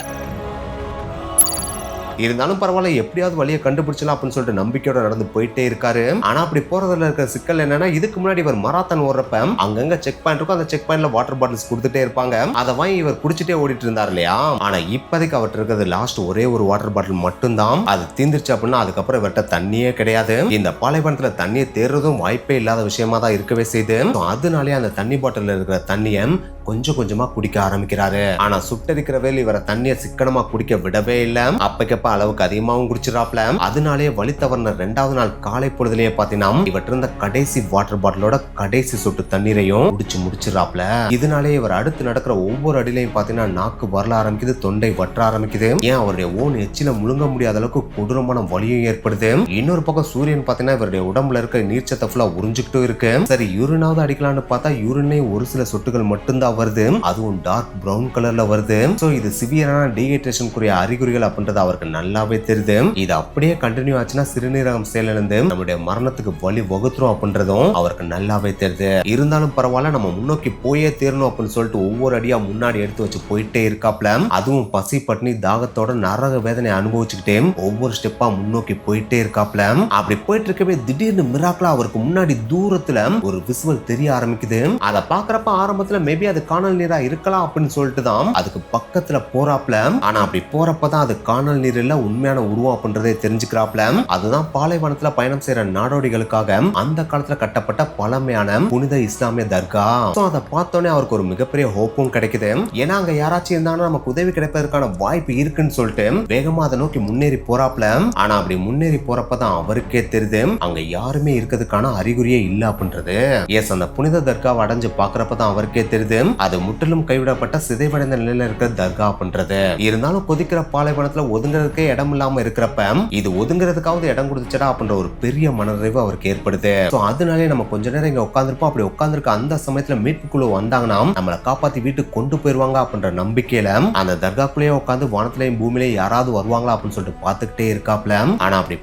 இருந்தாலும் பரவாயில்ல, எப்படியாவது வழியை கண்டுபிடிச்சலாம் அப்படின்னு சொல்லிட்டு நம்பிக்கையோட நடந்து போயிட்டே இருக்காரு. ஆனா அப்படி போறதுல இருக்கிற சிக்கல் என்னன்னா, இதுக்கு முன்னாடி இவர் மாரத்தான் ஓடுறப்ப அங்கங்க செக் பாயிண்ட் இருக்கும், அந்த செக் பாயிண்ட்ல வாட்டர் பாட்டில்ஸ் கொடுத்துட்டே இருப்பாங்க, அதை வாங்கி இவர் குடிச்சிட்டே ஓடிட்டு இருந்தார் இல்லையா. ஆனா இப்போதைக்கு அவர்கிட்ட இருக்கிறது லாஸ்ட் ஒரே ஒரு வாட்டர் பாட்டில் மட்டும்தான். அது தீந்துருச்சு அப்படின்னா அதுக்கப்புறம் இவர்கிட்ட தண்ணியே கிடையாது. இந்த பாலைவனத்துல தண்ணியை தேர்றதும் வாய்ப்பே இல்லாத விஷயமா தான் இருக்கவே செய்யுது. அதனாலே அந்த தண்ணி பாட்டில் இருக்கிற தண்ணியை கொஞ்சம் கொஞ்சமா குடிக்க ஆரம்பிக்கிறாரு. ஆனா சுட்டரிக்கிற வேலை இவரை தண்ணியை சிக்கனமா குடிக்க விடவே இல்ல. அப்பக்கப்ப அளவுக்கு அதிகமாகவும் குடிச்சிடாப்ல. அதனாலே வழி தவறின 2வது நாள் காலை பொழுதுலயே பாத்தீங்கன்னா இவற்ற இருந்த கடைசி வாட்டர் பாட்டிலோட கடைசி சொட்டு தண்ணீரையும் குடிச்சு முடிச்சிடாப்ல. இதனாலே இவர் அடுத்து நடக்கிற ஒவ்வொரு அடியிலையும் பாத்தீங்கன்னா நாக்கு வரல ஆரம்பிக்குது, தொண்டை வற்ற ஆரம்பிக்குது. ஏன் அவருடைய ஓன் எச்சில முழுங்க முடியாத அளவுக்கு கொடூரமான வலியும் ஏற்படுது. இன்னொரு பக்கம் சூரியன் பாத்தீங்கன்னா இவருடைய உடம்புல இருக்க நீர்ச்சத்தை ஃபுல்லா உறிஞ்சுக்கிட்டு இருக்கு. சரி யூரினாவது அடிக்கலாம்னு பார்த்தா யூரினே ஒரு சில சொட்டுகள் மட்டும்தான் வருது, அதுவும் டார்க் பிரவுன் கலர்ல வருது. சோ இது சிவியரான டீஹைட்ரேஷனுக்குரிய அறிகுறிகள் அப்படின்றது அவருக்கு நல்லாவே தெரியுது. இது அப்படியே கண்டினியூ ஆச்சுன்னா சிறுநீரகம் செயலிழந்து நம்முடைய மரணத்துக்கு வழி வகுத்துரும் அப்படின்றதும் அவருக்கு நல்லாவே தெரியுது. இருந்தாலும் பரவாயில்ல, நம்ம முன்னோக்கி போயே தேரணும் அப்படின்னு சொல்லிட்டு ஒவ்வொரு அடியா முன்னாடி எடுத்து வச்சு போயிட்டே இருக்காப்ல. அதுவும் பசி பட்டினி தாகத்தோட நரக வேதனை அனுபவிச்சுக்கிட்டே ஒவ்வொரு ஸ்டெப்பா முன்னோக்கி போயிட்டே இருக்காப்ல. அப்படி போயிட்டு இருக்கவே திடீர்னு மிராக்கிளா அவருக்கு முன்னாடி தூரத்துல ஒரு விசுவல் தெரிய ஆரம்பிக்குது. அதை பாக்குறப்ப ஆரம்பத்துல மேபி அது காணல் நீரா இருக்கலாம் அப்படின்னு சொல்லிட்டு தான் அதுக்கு பக்கத்துல போறாப்ல. ஆனா அப்படி போறப்பதான் அது காணல் நீர் இல்ல, உண்மையான உருவம் அப்படின்றதே தெரிஞ்சுக்கிறாப்ல. அதுதான் பாலைவனத்துல பயணம் செய்யற நாடோடிகளுக்காக அந்த காலத்துல கட்டப்பட்ட பழமையான புனித இஸ்லாமிய தர்கா. அதை பார்த்தோன்னே அவருக்கு ஒரு மிகப்பெரிய ஹோப்பும் கிடைக்குது. ஏன்னா அங்க யாராச்சும் இருந்தாலும் நமக்கு உதவி கிடைப்பதற்கான வாய்ப்பு இருக்குன்னு சொல்லிட்டு வேகமா அதை நோக்கி முன்னேறி போறாப்ல. ஆனா அப்படி முன்னேறி போறப்பதான் அவருக்கே தெரியுது அங்க யாருமே இருக்கிறதுக்கான அறிகுறியே இல்ல அப்படின்றது. எஸ், அந்த புனித தர்காவை அடைஞ்சு பாக்குறப்பதான் அவருக்கே தெரியுது அது முற்றிலும் கைவிடப்பட்ட சிதைவடைந்த நிலையில இருக்கிற தர்கா அப்படின்றது. இருந்தாலும் கொதிக்கிற பாலைவனத்துல ஒதுங்கிறதுக்கே இடம் இல்லாம இருக்கிறப்ப இது ஒதுங்கிறதுக்காவது இடம் கொடுத்துச்சடா அப்படின்ற ஒரு பெரிய மனநிறைவு அவருக்கு ஏற்படுது. அதனாலே நம்ம கொஞ்ச நேரம் இங்க உட்காந்துருப்போம். அப்படி உட்காந்துருக்க அந்த சமயத்துல மீட்பு குழு வந்தாங்கன்னா நம்மளை காப்பாத்தி வீட்டுக்கு கொண்டு போயிருவாங்க அப்படின்ற நம்பிக்கையில அந்த தர்காக்குள்ளேயே உட்காந்து வானத்திலேயும் பூமியிலேயே யாராவது வருவாங்களா அப்படின்னு சொல்லிட்டு பாத்துக்கிட்டே இருக்காப்ல. ஆனா அப்படி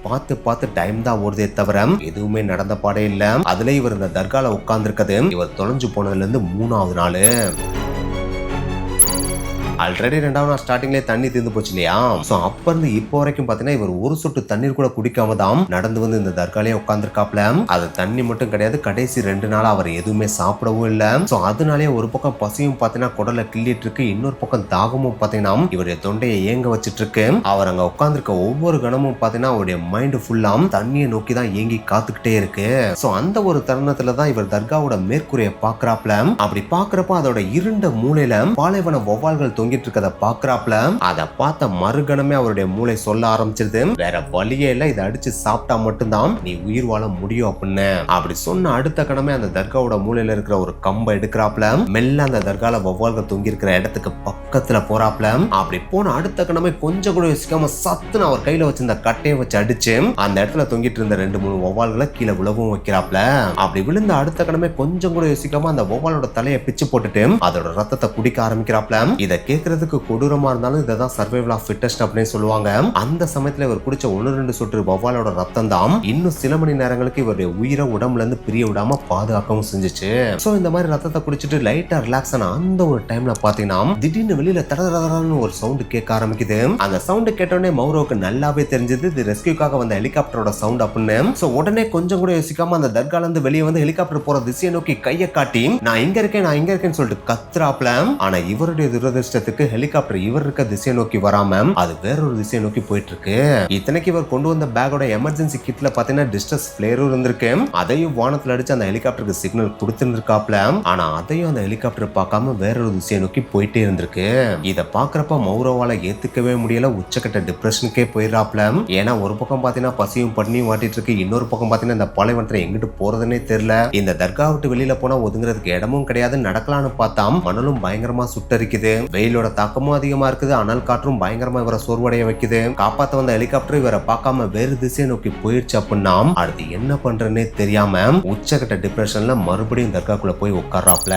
பார்த்து டைம் தான் ஓடுதே தவிர எதுவுமே நடந்த பாடே இல்ல. அதுல இவர் இந்த தர்கால உட்கார்ந்து இருக்கிறது இவர் தொலைஞ்சு போனதுல இருந்து 3வது நாள். ஆல்ரெடி 2வது நாள் ஸ்டார்டிங்லேயே தண்ணி தீர்ந்து போச்சு இல்லையா. சோ அப்ப இருந்து இப்போ வரைக்கும் பாத்தீங்கன்னா இவர் ஒரு சொட்டு தண்ணீர் கூட குடிக்காம தான் நடந்து வந்து இந்த தர்காலே உட்கார்ந்துருக்காப்ல. அது தண்ணி மட்டும் கிடையாது, கடைசி 2 நாள் அவர் எதுவுமே சாப்பிடவும் இல்ல. சோ அதனாலே ஒரு பக்கம் பசியும் பாத்தீங்கன்னா குடலை கிள்ளிட்டு இருக்கு, இன்னொரு பக்கம் தாகமும் பாத்தீங்கன்னா இவருடைய தொண்டையை ஏங்க வச்சிட்டு இருக்கு. அவர் அங்க உட்கார்ந்துருக்க ஒவ்வொரு கணமும் பாத்தீங்கன்னா அவருடைய மைண்ட் ஃபுல்லா தண்ணியை நோக்கி தான் ஏங்கி காத்துக்கிட்டே இருக்கு. சோ அந்த ஒரு தருணத்துல தான் இவர் தர்காவோட மேற்கூரையை பாக்குறாப்ல. அப்படி பாக்குறப்ப அதோட இருண்ட மூலையில பாலைவன வௌவால்கள் தொங்கிட்டு இருக்கத பாக்குறாப்ல. அதை பார்த்த மறுகணமே அவருடைய மூளை சொல்ல ஆரம்பிச்சிருது, வேற வழியே இல்ல, இதை அடிச்சு சாப்பிட்டா மட்டும்தான் நீ உயிர் வாழ முடியும் அப்படின்னு. அப்படி சொன்ன அடுத்த கணமே அந்த தர்காவோட மூலையில இருக்கிற ஒரு கம்பை எடுக்கிறாப்ல, மெல்ல அந்த தர்கால வௌவால்கள் தொங்கி இருக்கிற இடத்துக்கு பக்கத்துல போறாப்ல. அப்படி போன அடுத்த கணமே கொஞ்சம் கூட யோசிக்காம சத்துன்னு அவர் கையில வச்சிருந்த கட்டையை வச்சு அடிச்சு அந்த இடத்துல தொங்கிட்டு இருந்த 2-3 வௌவால்களை கீழே விழவும் வைக்கிறாப்ல. அப்படி விழுந்த அடுத்த கணமே கொஞ்சம் கூட யோசிக்காம அந்த வௌவாலோட தலையை பிச்சு போட்டுட்டு அதோட ரத்தத்தை குடிக்க ஆரம்பிக்கிறாப்ல. இதை கேட்கறதுக்கு கொடூரமா இருந்தாலும் இதான் சர்வைவல் ஆஃப் ஃபிட்டஸ்ட் அப்படின்னு சொல்லுவாங்க. அந்த சமயத்துல இவர் குடிச்ச 1-2 சொட்டு வௌவாலோட ரத்தம் தான் இன்னும் சில மணி நேரங்களுக்கு இவருடைய உயிரை உடம்புல இருந்து பிரிய விடாம பாதுகாக்கவும் செஞ்சுச்சு. சோ இந்த மாதிரி ரத்தத்தை குடிச்சிட்டு லைட்டா ரிலாக்ஸ் ஆன அந்த ஒரு டைம்ல பாத்தீங்கன்னா திடீர்னு வெளியில தடதடன்னு ஒரு சவுண்ட் கேட்க ஆரம்பிக்குது. அந்த சவுண்ட் கேட்டோடனே மௌரோவுக்கு நல்லாவே தெரிஞ்சது இது ரெஸ்கியூக்காக வந்த ஹெலிகாப்டரோட சவுண்ட் அப்படின்னு. சோ உடனே கொஞ்சம் கூட யோசிக்காம அந்த தர்கால இருந்து வெளியே வந்து ஹெலிகாப்டர் போற திசையை நோக்கி கையை காட்டி நான் இங்க இருக்கேன்னு சொல்லிட்டு கத்துறாப்ல. ஆனா இவருடைய துரதிர்ஷ்டத்துக்கு ஹெலிகாப்டர் இவர் இருக்க திசையை நோக்கி வராம அது வேறொரு திசையை நோக்கி போயிட்டு இருக்கு. இத்தனைக்கு இவர் கொண்டு வந்த பேக்கோட எமர்ஜென்சி கிட்ல பாத்தீங்கன்னா டிஸ்ட்ரஸ் பிளேயரும் இருந்திருக்கு. அதையும் வானத்துல அடிச்சு அந்த ஹெலிகாப்டருக்கு சிக்னல் கொடுத்துருக்காப்ல. ஆனா அதையும் அந்த ஹெலிகாப்டர் பார்க்காம வேறொரு திசையை நோக்கி போயிட்டே இருந்திருக்கு. இதை பாக்குறப்ப மௌரவால ஏத்துக்கவே முடியல, உச்சக்கட்ட டிப்ரெஷனுக்கே போயிடறாப்ல. ஏன்னா ஒரு பக்கம் பாத்தீங்கன்னா பசியும் பட்னியும் வாட்டிட்டு இருக்கு, இன்னொரு பக்கம் பாத்தீங்கன்னா இந்த பாலைவனத்துல எங்கிட்டு போறதுன்னே தெரியல. இந்த தர்கா விட்டு வெளியில போனா ஒதுங்குறதுக்கு இடமும் கிடையாது, நடக்கலான்னு பார்த்தா மணலும் பயங்கரமா சுட்டரிக்குது, வெயிலோட தாக்கமும் அதிகமா இருக்குது, அனல் காற்றும் பயங்கரமா இவரை சோர்வடைய வைக்குது. காப்பாத்த வந்த ஹெலிகாப்டர் இவரை பார்க்காம வேறு திசையை நோக்கி போயிடுச்சு அப்படின்னா அடுத்து என்ன பண்றதுன்னே தெரியாம உச்சக்கட்ட டிப்ரெஷன்ல மறுபடியும் தர்காக்குள்ள போய் உட்கார்றாப்ல.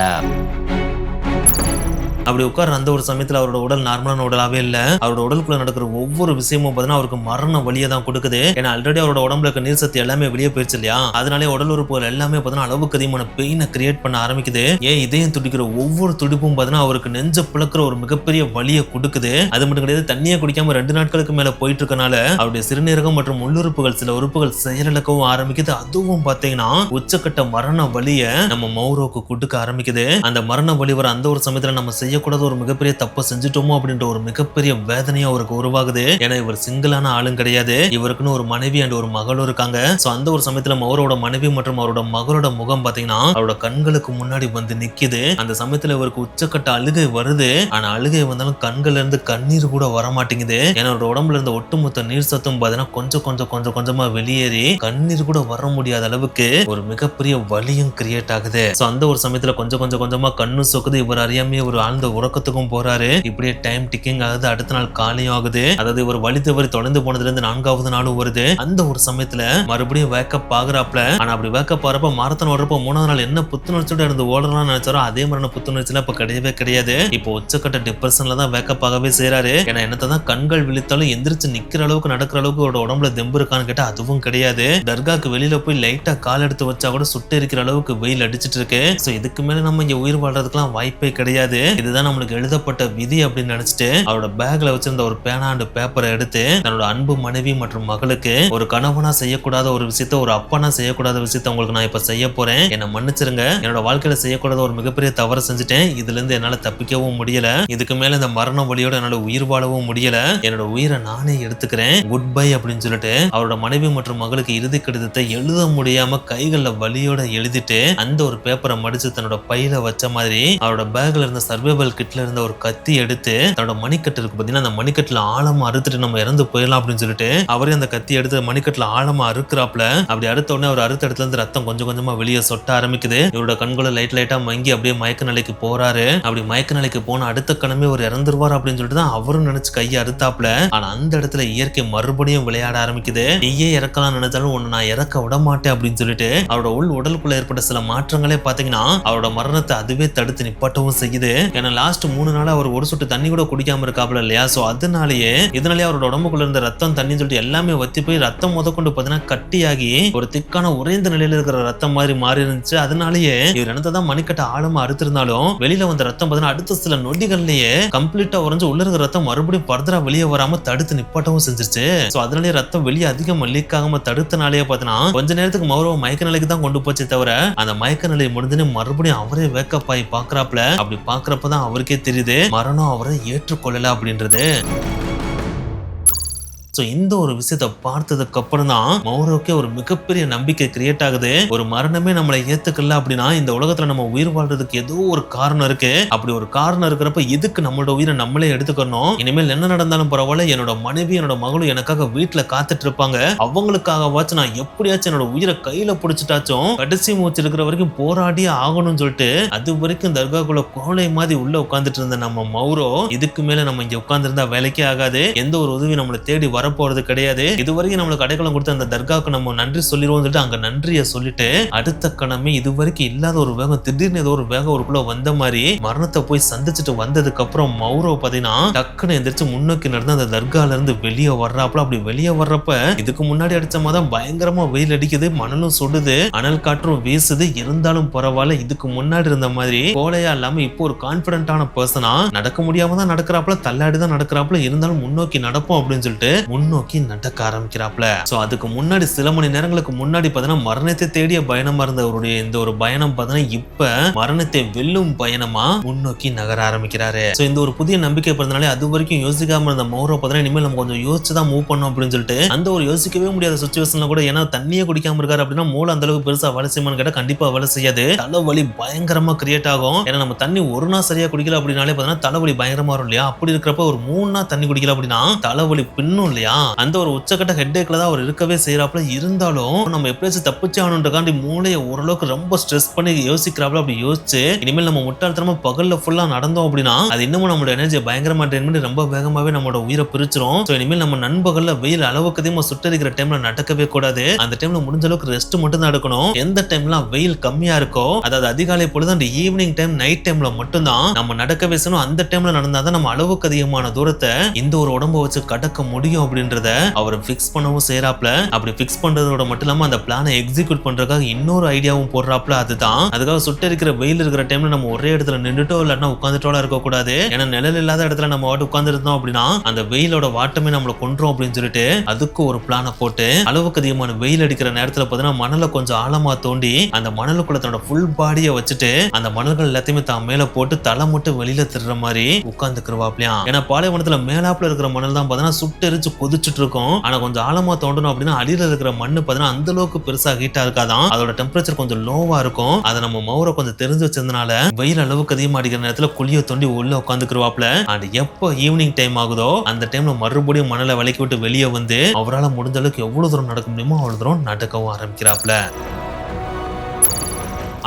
அப்படி உட்கார அந்த ஒரு சமயத்துல அவரோட உடல் நார்மலான உடலாவே இல்ல. அவரோட உடலுக்குள்ள நடக்கிற ஒவ்வொரு விஷயமும் பார்த்தீங்கன்னா அவருக்கு மரண வலியை தான் கொடுக்குது. ஏன்னா ஆல்ரெடி அவரோட உடம்புல இருக்க நீர் சக்தி எல்லாமே வெளியே போயிடுச்சு இல்லையா, அதனாலே உடல் உறுப்புகள் எல்லாமே பார்த்தீங்கன்னா அளவுக்கு அதிகமான பெயினை கிரியேட் பண்ண ஆரம்பிக்குது. ஏன் இதயம் துடிக்கிற ஒவ்வொரு துடிப்பும் பார்த்தீங்கன்னா அவருக்கு நெஞ்ச பிளக்கிற ஒரு மிகப்பெரிய வலியை கொடுக்குது. அது மட்டும் கிடையாது, தண்ணியை குடிக்காம 2 நாட்களுக்கு மேல போயிட்டு இருக்கனால அவருடைய சிறுநீரகம் மற்றும் உள்ளுறுப்புகள் சில உறுப்புகள் செயலிழக்கவும் ஆரம்பிக்குது. அதுவும் பார்த்தீங்கன்னா உச்சக்கட்ட மரண வலியை நம்ம மௌரோக்கு கொடுக்க ஆரம்பிக்குது. அந்த மரண வலி வர அந்த ஒரு சமயத்துல நம்ம செய்யக்கூடாத ஒரு மிகப்பெரிய தப்பை செஞ்சுட்டோமோ அப்படின்ற ஒரு மிகப்பெரிய வேதனையும் அவருக்கு உருவாகுது. ஏன்னா இவர் சிங்கிளான ஆளும் கிடையாது, இவருக்குன்னு ஒரு மனைவி அண்ட் ஒரு மகளும் இருக்காங்க. சோ அந்த ஒரு சமயத்துல மௌரோட மனைவி மற்றும் அவரோட மகளோட முகம் பாத்தீங்கன்னா அவரோட கண்களுக்கு முன்னாடி வந்து நிக்குது. அந்த சமயத்துல இவருக்கு உச்சக்கட்ட அழுகை வருது. ஆனா அழுகை வந்தாலும் கண்கள்ல இருந்து கண்ணீர் கூட வர மாட்டேங்குது. ஏன்னா அவரோட உடம்புல இருந்த ஒட்டுமொத்த நீர் சத்தும் பாத்தீங்கன்னா கொஞ்சம் கொஞ்சமா வெளியேறி கண்ணீர் கூட வர முடியாத அளவுக்கு ஒரு மிகப்பெரிய வலியும் கிரியேட் ஆகுது. சோ அந்த ஒரு சமயத்துல கொஞ்சமா கண்ணு சொக்குது. இவர் அறியாமையே ஒரு ஆழ்ந்த உறக்கத்துக்கும் போறாரு. இப்படியே டைம் டிக்கிங் ஆகுது. அடுத்த நாள் காலையும் ஆகுது. அதாவது ஒரு வழி தவறி தொடர்ந்து போனதுல இருந்து 4வது நாளும் வருது. அந்த ஒரு சமயத்துல மறுபடியும் வேக்கப் ஆகுறாப்ல. ஆனா அப்படி வேக்கப் ஆறப்ப மாரத்தான் ஓடுறப்ப 3வது நாள் என்ன புத்துணர்ச்சியோட இருந்து ஓடலாம்னு நினைச்சாரோ அதே மாதிரி புத்துணர்ச்சியில இப்ப கிடையவே கிடையாது. இப்போ உச்சக்கட்ட டிப்ரெஷன்ல தான் வேக்கப் ஆகவே செய்யறாரு. ஏன்னா என்னத்தான் கண்கள் விழித்தாலும் எந்திரிச்சு நிக்கிற அளவுக்கு நடக்கிற அளவுக்கு அவரோட உடம்புல தெம்பு இருக்கான்னு கேட்டா அதுவும் கிடையாது. தர்காக்கு வெளியில போய் லைட்டா கால் எடுத்து வச்சா கூட சுட்டு இருக்கிற அளவுக்கு வெயில் அடிச்சிட்டு இருக்கு. சோ இதுக்கு மேல நம்ம இங்க உயிர் வாழ்றதுக்கெல்லாம் வாய்ப்பே கிடையாது, இதுதான் நம்மளுக்கு எழுதப்பட்ட விதி அப்படின்னு நினைச்சிட்டு அவரோட பேக்ல வச்சிருந்த ஒரு பேனா அண்ட் பேப்பரை எடுத்து தன்னோட அன்பு மனைவி மற்றும் மகளுக்கு ஒரு கணவனா செய்யக்கூடாத ஒரு விஷயத்த, ஒரு அப்பனா செய்யக்கூடாத விஷயத்த உங்களுக்கு நான் இப்ப செய்ய போறேன், என்ன மன்னிச்சிருங்க, என்னோட வாழ்க்கையில செய்யக்கூடாத ஒரு மிகப்பெரிய தவறு செஞ்சுட்டேன், இதுல இருந்து என்னால தப்பிக்கவும் முடியல, இதுக்கு மேல இந்த மரண வலியோட என்னால உயிர் வாழவும் முடியல, என்னோட உயிரை நானே எடுத்துக்கிறேன், குட் பை அப்படின்னு சொல்லிட்டு அவரோட மனைவி மற்றும் மகளுக்கு இறுதி கடிதத்தை எழுத முடியாம கைகள்ல வலியோட எழுதிட்டு அந்த ஒரு பேப்பரை மடிச்சு தன்னோட பையில வச்ச மாதிரி அவரோட பேக்ல இருந்த சர்வைவல் கிட்ல இருந்த ஒரு கத்தி எடுத்து தன்னோட மணிக்கட்டு இருக்கு பாத்தீங்கன்னா அந்த மணிக்கட்டுல ஆழமா அறுத்துட்டு நம்ம இறந்து போயிடலாம் அப்படின்னு சொல்லிட்டு அவரே அந்த கத்தி எடுத்து மணிக்கட்டுல ஆழமா அறுக்குறாப்ல. அப்படி அறுத்த உடனே அவர் அறுத்த இடத்துல இருந்து ரத்தம் கொஞ்சமா வெளியே சொட்ட ஆரம்பிக்குது. இவரோட கண்களை லைட்டா மங்கி அப்படியே மயக்க நிலைக்கு போறாரு. அப்படி மயக்க நிலைக்கு போன அடுத்த கணமே ஒரு இறந்துருவார் அப்படின்னு சொல்லிட்டு தான் அவரும் நினைச்சு கையை அறுத்தாப்ல. ஆனா அந்த இடத்துல இயற்கை மறுபடியும் விளையாட ஆரம்பிக்குது. நீயே இறக்கலாம் நினைச்சாலும் ஒன்னு நான் இறக்க விட மாட்டேன் அப்படின்னு சொல்லிட்டு அவரோட உடலுக்குள்ள ஏற்பட்ட சில மாற்றங்களே பாத்தீங்கன்னா அவரோட மரணத்தை அதுவே தடுத்து நிப்பாட்டவும் செய்யுது. ஏன்னா லாஸ்ட் 3 நாளா அவர் ஒரு சொட்டு தண்ணி கூட குடிக்காம இருக்காப்ல இல்லையா. சோ அதனாலேயே இதனாலேயே அவரோட உடம்புக்குள்ள இருந்த ரத்தம் தண்ணி சொல்லிட்டு எல்லாமே வத்தி போய் ரத்தம் முதற்கொண்டு பாத்தீங்கன்னா கட்டியாகி ஒரு திக்கான உறைந்த நிலையில இருக்கிற ரத்தம் மாதிரி மாறி இருந்துச்சு. அதனாலேயே இவர் என்னதான் மணிக்கட்ட ஆழமா அறுத்திருந்தாலும் வெளியில வந்த ரத்தம் பாத்தீங்கன்னா அடுத்த சில நொடிகள்லயே கம்ப்ளீட்டா உறைஞ்சு உள்ள இருக்கிற ரத்தம் மறுபடியும் பர்தரா வெளியே வராம தடுத்து நிப்பாட்டவும் செஞ்சிருச்சு. சோ அதனாலேயே ரத்தம் வெளியே அதிகமா லீக் ஆகாம தடுத்தனாலேயே பாத்தீங்கன்னா கொஞ்ச நேரத்துக்கு மௌரவ மயக்க நிலைக்கு தான் கொண்டு போச்சே தவிர அந்த மயக்க நிலை முடிஞ்சு மறுபடியும் அவரே வேக்கப் ஆகி பாக்குறாப்ல. அப்படி பாக்குறப்பதான் அவருக்கே தெரியுது மரணம் அவரை ஏற்றுக்கொள்ளல அப்படின்றது. சோ இந்த ஒரு விஷயத்தை பார்த்ததுக்கு அப்புறம் தான் மௌரோக்கே ஒரு மிகப்பெரிய நம்பிக்கை கிரியேட் ஆகுது. ஒரு மரணமே நம்மளை ஏத்துக்கல அப்படின்னா இந்த உலகத்துல நம்ம உயிர் வாழ்றதுக்கு ஏதோ ஒரு காரணம் இருக்கு. அப்படி ஒரு காரணம் இருக்கிறப்ப எதுக்கு நம்மளோட உயிரை நம்மளே எடுத்துக்கணும். இனிமேல் என்ன நடந்தாலும் பரவாயில்ல, என்னோட மனைவி என்னோட மகளும் எனக்காக வீட்டுல காத்துட்டு இருப்பாங்க. அவங்களுக்காகவாச்சும் நான் எப்படியாச்சும் என்னோட உயிரை கையில பிடிச்சிட்டாச்சும் கடைசி மூச்சு இருக்கிற வரைக்கும் போராடி ஆகணும்னு சொல்லிட்டு அது வரைக்கும் தர்காக்குள்ள கோலை மாதிரி உள்ள உட்கார்ந்துட்டு இருந்த நம்ம மௌரோ இதுக்கு மேல நம்ம இங்க உட்கார்ந்து இருந்தா வேலைக்கே ஆகாது, எந்த ஒரு உதவி நம்மளை தேடி வரப்போறது கிடையாது, இதுவரைக்கும் நம்மளுக்கு அடைக்கலம் கொடுத்த அந்த தர்காவுக்கு நம்ம நன்றி சொல்லிடுவோம் சொல்லிட்டு அங்க நன்றியை சொல்லிட்டு அடுத்த கணமே இதுவரைக்கும் இல்லாத ஒரு வேகம் திடீர்னு ஏதோ ஒரு வேகம் ஒருக்குள்ள வந்த மாதிரி மரணத்தை போய் சந்திச்சுட்டு வந்ததுக்கு அப்புறம் மௌரோ பாத்தீங்கன்னா டக்குன்னு எந்திரிச்சு முன்னோக்கி நடந்து அந்த தர்கால இருந்து வெளியே வர்றாப்புல. அப்படி வெளியே வர்றப்ப இதுக்கு முன்னாடி அடிச்ச மாதிரி பயங்கரமா வெயில் அடிக்குது, மணலும் சுடுது, அனல் காற்றும் வீசுது. இருந்தாலும் பரவாயில்ல, இதுக்கு முன்னாடி இருந்த மாதிரி கோலையா இல்லாம இப்போ ஒரு கான்பிடென்டான பர்சனா நடக்க முடியாம தான் நடக்கிறாப்புல, தள்ளாடிதான் நடக்கிறாப்புல. இருந்தாலும் முன்னோக்கி நடப்போம் அப்படின்னு சொல்லிட்டு முன்னோக்கி நடக்க ஆரம்பிக்கிறாப்ல. சோ அதுக்கு முன்னாடி சில மணி நேரங்களுக்கு முன்னாடி பாத்தீங்கன்னா மரணத்தை தேடிய பயணமா இருந்த அவருடைய இந்த ஒரு பயணம் பாத்தீங்கன்னா இப்ப மரணத்தை வெல்லும் பயணமா முன்னோக்கி நகர ஆரம்பிக்கிறாரு. சோ இந்த ஒரு புதிய நம்பிக்கை பிறந்தனாலே அது வரைக்கும் யோசிக்காம இருந்த மௌரோ பாத்தீங்கன்னா இனிமேல் நம்ம கொஞ்சம் யோசிச்சுதான் மூவ் பண்ணோம் அப்படின்னு சொல்லிட்டு அந்த ஒரு யோசிக்கவே முடியாத சுச்சுவேஷன்ல கூட, ஏன்னா தண்ணியே குடிக்காம இருக்காரு அப்படின்னா மூளை அந்த அளவுக்கு பெருசா வேலை செய்யுமான்னு கேட்டா கண்டிப்பா வேலை செய்யாது. தலைவலி பயங்கரமா கிரியேட் ஆகும். ஏன்னா நம்ம தண்ணி ஒரு நாள் சரியா குடிக்கல அப்படின்னாலே பாத்தீங்கன்னா தலைவலி பயங்கரமா வரும் இல்லையா. அப்படி இருக்கிறப்ப ஒரு 3 நாள் தண்ணி குடிக்கல அப்படின்னா தலைவலி பின்னும் இல்லையா. அந்த ஒரு உச்சக்கட்ட ஹெட்டேக்ல தான் அவர் இருக்கவே செய்யறாப்புல. இருந்தாலும் நம்ம எப்படியாச்சும் தப்பிச்சு ஆகணுன்றக்காண்டி மூளையை ஓரளவுக்கு ரொம்ப ஸ்ட்ரெஸ் பண்ணி யோசிக்கிறாப்புல. அப்படி யோசிச்சு இனிமேல் நம்ம முட்டாள்தனமா பகல்ல ஃபுல்லா நடந்தோம் அப்படின்னா அது இன்னமும் நம்மளோட எனர்ஜியை பயங்கரமா ட்ரெயின் பண்ணி ரொம்ப வேகமாவே நம்மளோட உயிரை பிரிச்சிரும். சோ இனிமேல் நம்ம நண்பகல்ல வெயில் அளவுக்கு அதிகமா சுட்டரிக்கிற டைம்ல நடக்கவே கூடாது. அந்த டைம்ல முடிஞ்ச அளவுக்கு ரெஸ்ட் மட்டும் தான் எடுக்கணும். எந்த டைம்லாம் வெயில் கம்மியா இருக்கோ, அதாவது அதிகாலை பொழுது அந்த ஈவினிங் டைம் நைட் டைம்ல மட்டும்தான் நம்ம நடக்கவே செய்யணும். அந்த டைம்ல நடந்தாதான் நம்ம அளவுக்கு அதிகமான தூரத்தை இந்த ஒரு உடம்ப வச்சு கடக்க முடியும் அப்படின்றத அவர் ஃபிக்ஸ் பண்ணவும் செய்யறாப்ல. அப்படி ஃபிக்ஸ் பண்றதோட மட்டும் இல்லாம அந்த பிளானை எக்ஸிக்யூட் பண்றதுக்காக இன்னொரு ஐடியாவும் போடுறாப்ல. அதுதான் அதுக்காக சுட்டரிக்கிற வெயில் இருக்கிற டைம்ல நம்ம ஒரே இடத்துல நின்றுட்டோ இல்லாட்டா உட்காந்துட்டோல இருக்க கூடாது. ஏன்னா நிழல் இல்லாத இடத்துல நம்ம வாட்டு உட்கார்ந்து இருந்தோம் அப்படின்னா அந்த வெயிலோட வாட்டமே நம்மளை கொன்றோம் அப்படின்னு சொல்லிட்டு அதுக்கு ஒரு பிளானை போட்டு அளவுக்கு அதிகமான வெயில் அடிக்கிற நேரத்துல பாத்தீங்கன்னா மணலை கொஞ்சம் ஆழமா தோண்டி அந்த மணலுக்குள்ள தன்னோட ஃபுல் பாடியை வச்சுட்டு அந்த மணல்கள் எல்லாத்தையுமே தான் மேல போட்டு தலை மட்டும் வெளியில திருற மாதிரி உட்கார்ந்துக்குருவாப்லையா. ஏன்னா பாலைவனத்துல மேலாப்புல இருக்கிற மணல் தான் பாத்தீங்கன்னா சுட்டு எரிச்சு கொதிச்சுட்டு இருக்கும். ஆனா கொஞ்சம் ஆழமா தோண்டணும் அப்படின்னா அடியில இருக்கிற மண்ணு பாத்தீங்கன்னா அந்த அளவுக்கு பெருசா ஹீட்டா இருக்காதான், அதோட டெம்பரேச்சர் கொஞ்சம் லோவா இருக்கும். அதை நம்ம மௌரோ கொஞ்சம் தெரிஞ்சு வச்சிருந்தனால வெயில் அளவுக்கு அதிகமா அடிக்கிற நேரத்துல குழிய தோண்டி உள்ள உட்காந்துக்குருவாப்ல. அண்ட் எப்போ ஈவினிங் டைம் ஆகுதோ அந்த டைம்ல மறுபடியும் மணலை விலக்கி விட்டு வெளியே வந்து அவரால் முடிஞ்ச அளவுக்கு எவ்வளவு தூரம் நடக்க முடியுமோ அவ்வளவு தூரம் நடக்கவும் ஆரம்பிக்கிறாப்ல.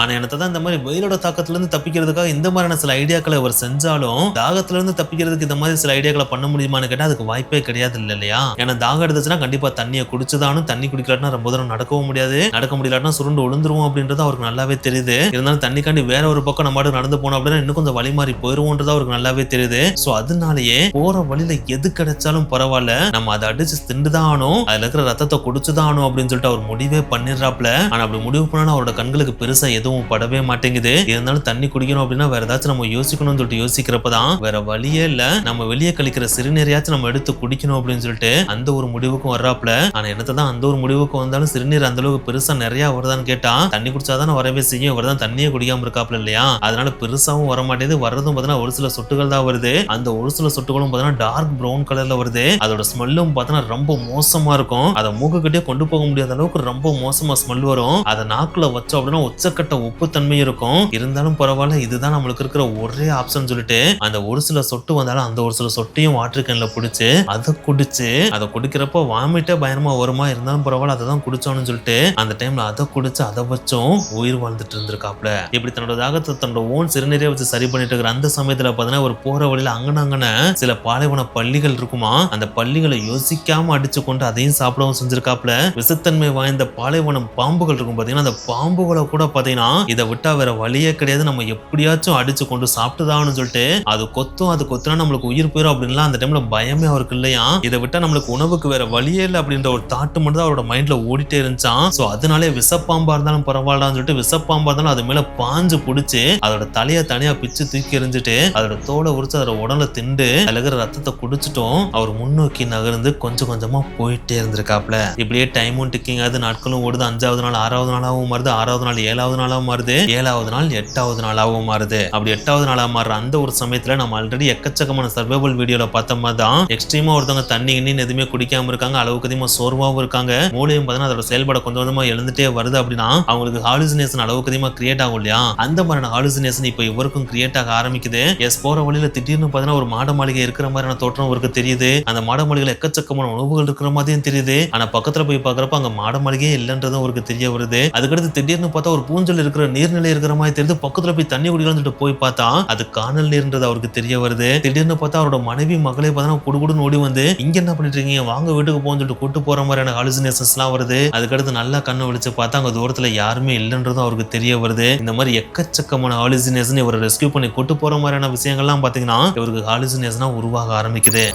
ஆனா எனக்கு தான் இந்த மாதிரி வெயிலோட தாக்கத்துல இருந்து தப்பிக்கிறதுக்காக இந்த மாதிரியான சில ஐடியாக்களை அவர் செஞ்சாலும் தாகத்துல இருந்து தப்பிக்கிறதுக்கு இந்த மாதிரி சில ஐடியாக்களை பண்ண முடியுமான்னு கேட்டா அதுக்கு வாய்ப்பே கிடையாது இல்லையா. ஏன்னா தாகம் எடுத்துச்சுன்னா கண்டிப்பா தண்ணியை குடிச்சுதானும், தண்ணி குடிக்கலாட்டினா ரொம்ப தூரம் நடக்கவும் முடியாது, நடக்க முடியலாட்டினா சுருண்டு விழுந்துருவோம் அப்படின்றது அவருக்கு நல்லாவே தெரியுது. இருந்தாலும் தண்ணிக்காண்டி வேற ஒரு பக்கம் நம்ம நடந்து போனோம் அப்படின்னா இன்னும் கொஞ்சம் வழி மாறி போயிருவோன்றது அவருக்கு நல்லாவே தெரியுது. சோ அதனாலேயே போற வழியில எது கிடைச்சாலும் பரவாயில்ல, நம்ம அதை அடிச்சு திண்டுதான் ஆனும், அதுல இருக்கிற ரத்தத்தை குடிச்சுதான் ஆனும் அப்படின்னு சொல்லிட்டு அவர் முடிவே பண்ணிடுறாப்ல. ஆனா அப்படி முடிவு பண்ணா அவரோட கண்களுக்கு பெருசா எதுவும் படவே மாட்டேங்குது. இருந்தாலும் தண்ணி குடிக்கணும் அப்படின்னா வேற ஏதாச்சும் நம்ம யோசிக்கணும்னு சொல்லிட்டு யோசிக்கிறப்பதான் வேற வழியே இல்ல, நம்ம வெளியே கழிக்கிற சிறுநீரையாச்சும் நம்ம எடுத்து குடிக்கணும் அப்படின்னு சொல்லிட்டு அந்த ஒரு முடிவுக்கும் வர்றாப்ல. ஆனா என்னதான் அந்த ஒரு முடிவுக்கு வந்தாலும் சிறுநீர் அந்த அளவுக்கு பெருசா நிறைய வருதான்னு கேட்டா தண்ணி குடிச்சாதான் வரவே செய்யும், இவர்தான் தண்ணியே குடிக்காம இருக்காப்ல இல்லையா. அதனால பெருசாவும் வர மாட்டேங்குது, வர்றதும் பார்த்தீங்கன்னா ஒரு சில சொட்டுகள் தான் வருது. அந்த ஒரு சில சொட்டுகளும் பார்த்தீங்கன்னா டார்க் ப்ரௌன் கலர்ல வருது. அதோட ஸ்மெல்லும் பார்த்தீங்கன்னா ரொம்ப மோசமா இருக்கும். அதை மூக்குக்கிட்டே கொண்டு போக முடியாத அளவுக்கு ரொம்ப மோசமா ஸ்மெல் வரும். அதை நாக்குல வச்சோம் அப்படின்னா உச்சக்கட்ட உப்பு தன்மை இருக்கும். இருந்தாலும் பரவாயில்ல, இதுதான் நம்மளுக்கு இருக்கிற ஒரே ஆப்ஷன் சொல்லிட்டு அந்த ஒரு சில சொட்டு வந்தாலும் அந்த ஒரு சில சொட்டையும் வாட்டர் கேன்ல பிடிச்சு அதை குடிச்சு அதை குடிக்கிறப்போ வாமிட்டே பயங்கரமா வருமா, இருந்தாலும் பரவாயில்ல அதை தான் குடிச்சோம்னு சொல்லிட்டு அந்த டைம்ல அதை குடிச்சு அதை வச்சும் உயிர் வாழ்ந்துட்டு இருந்திருக்காப்ல. இப்படி தன்னோட தாகத்தை தன்னோட ஓன் சிறுநீரே வச்சு சரி பண்ணிட்டு இருக்கிற அந்த சமயத்துல பாத்தீங்கன்னா ஒரு போற வழியில அங்கன சில பாலைவன பள்ளிகள் இருக்குமா, அந்த பள்ளிகளை யோசிக்காம அடிச்சு கொண்டு அதையும் சாப்பிடவும் செஞ்சிருக்காப்ல. விஷத்தன்மை வாய்ந்த பாலைவனம் பாம்புகள் இருக்கும் பாத்தீங்கன்னா, அந்த பாம்புகளை கூட பாத்தீங்கன்னா பாத்தீங்கன்னா இதை விட்டா வேற வழியே கிடையாது, நம்ம எப்படியாச்சும் அடிச்சு கொண்டு சாப்பிட்டுதான்னு சொல்லிட்டு அது கொத்துனா நம்மளுக்கு உயிர் போயிடும் அப்படின்லாம் அந்த டைம்ல பயமே அவருக்கு இல்லையா. இதை விட்டா நம்மளுக்கு உணவுக்கு வேற வழியே இல்லை அப்படின்ற ஒரு தாட்டு மட்டும் தான் அவரோட மைண்ட்ல ஓடிட்டே இருந்துச்சான். சோ அதனாலே விஷப்பாம்பா இருந்தாலும் பரவாயில்லான்னு சொல்லிட்டு விஷப்பாம்பா இருந்தாலும் அது மேல பாஞ்சு புடிச்சு அதோட தலையை தனியா பிச்சு தூக்கி எறிஞ்சிட்டு அதோட தோலை உரிச்சு அதோட உடலை திண்டு அதுல இருக்கிற ரத்தத்தை குடிச்சிட்டோம் அவர் முன்னோக்கி நகர்ந்து கொஞ்சம் கொஞ்சமா போயிட்டே இருந்திருக்காப்ல. இப்படியே டைமும் டிக்கிங் ஆகுது, நாட்களும் ஓடுது. 5வது நாள் 6வது நாளாகவும் மாறுது, 6வது நாள் 7வது நாளாகவும் மாறுது, 7வது நாள் 8வது நாளாகவும் மாறுது. அப்படி 8வது நாளா மாறுற அந்த ஒரு சமயத்துல நம்ம ஆல்ரெடி எக்கச்சக்கமான சர்வைவல் வீடியோல பார்த்த மாதிரி தான் எக்ஸ்ட்ரீமா ஒருத்தவங்க தண்ணி எதுவுமே குடிக்காம இருக்காங்க, அளவுக்கு அதிகமா சோர்வாகவும் இருக்காங்க, மூளையும் பார்த்தீங்கன்னா அதோட செயல்பாட கொஞ்சம் கொஞ்சமா எழுந்துட்டே வருது அப்படின்னா அவங்களுக்கு ஹாலுசினேஷன் அளவுக்கு அதிகமா கிரியேட் ஆகும் இல்லையா. அந்த மாதிரியான ஹாலுசினேஷன் இப்போ இவருக்கும் கிரியேட் ஆக ஆரம்பிக்குது. போற வழியில திடீர்னு பார்த்தீங்கன்னா ஒரு மாட மாளிகை இருக்கிற மாதிரியான தோற்றம் அவருக்கு தெரியுது. அந்த மாட மாளிகையில எக்கச்சக்கமான உணவுகள் இருக்கிற மாதிரியும் தெரியுது. ஆனா பக்கத்துல போய் பாக்குறப்ப அங்க மாட மாளிகையே இல்லைன்றதும் அவருக்கு தெரிய வருது. அதுக்கடுத்து திடீர்னு பார்த்தா ஒரு பூஞ்சல் இருக்கிற நீர்நிலை இருக்கிற மாதிரி தெரியுது. பக்கத்துல போய் தண்ணி குடிக்கலாம்னு போய் பார்த்தா அது காணல் நீர்ன்றது அவருக்கு தெரிய வருது. திடீர்னு பார்த்தா அவரோட மனைவி மகளே பார்த்தா குடுகுடுன்னு ஓடி வந்து இங்க என்ன பண்ணிட்டு இருக்கீங்க, வாங்க வீட்டுக்கு போன்னு சொல்லிட்டு கூட்டு போற மாதிரியான ஹாலுசினேஷன்ஸ் எல்லாம் வருது. அதுக்கடுத்து நல்லா கண்ணை விழிச்சு பார்த்தா அங்க தூரத்துல யாருமே இல்லைன்றதும் அவருக்கு தெரிய வருது. இந்த மாதிரி எக்கச்சக்கமான ஹாலுசினேஷன் இவரை ரெஸ்கியூ பண்ணி கூட்டு போற மாதிரியான விஷயங்கள்லாம் பாத்தீங்கன்னா இவருக்கு ஹாலுசினேஷனா உருவாக ஆரம்பிக்குது.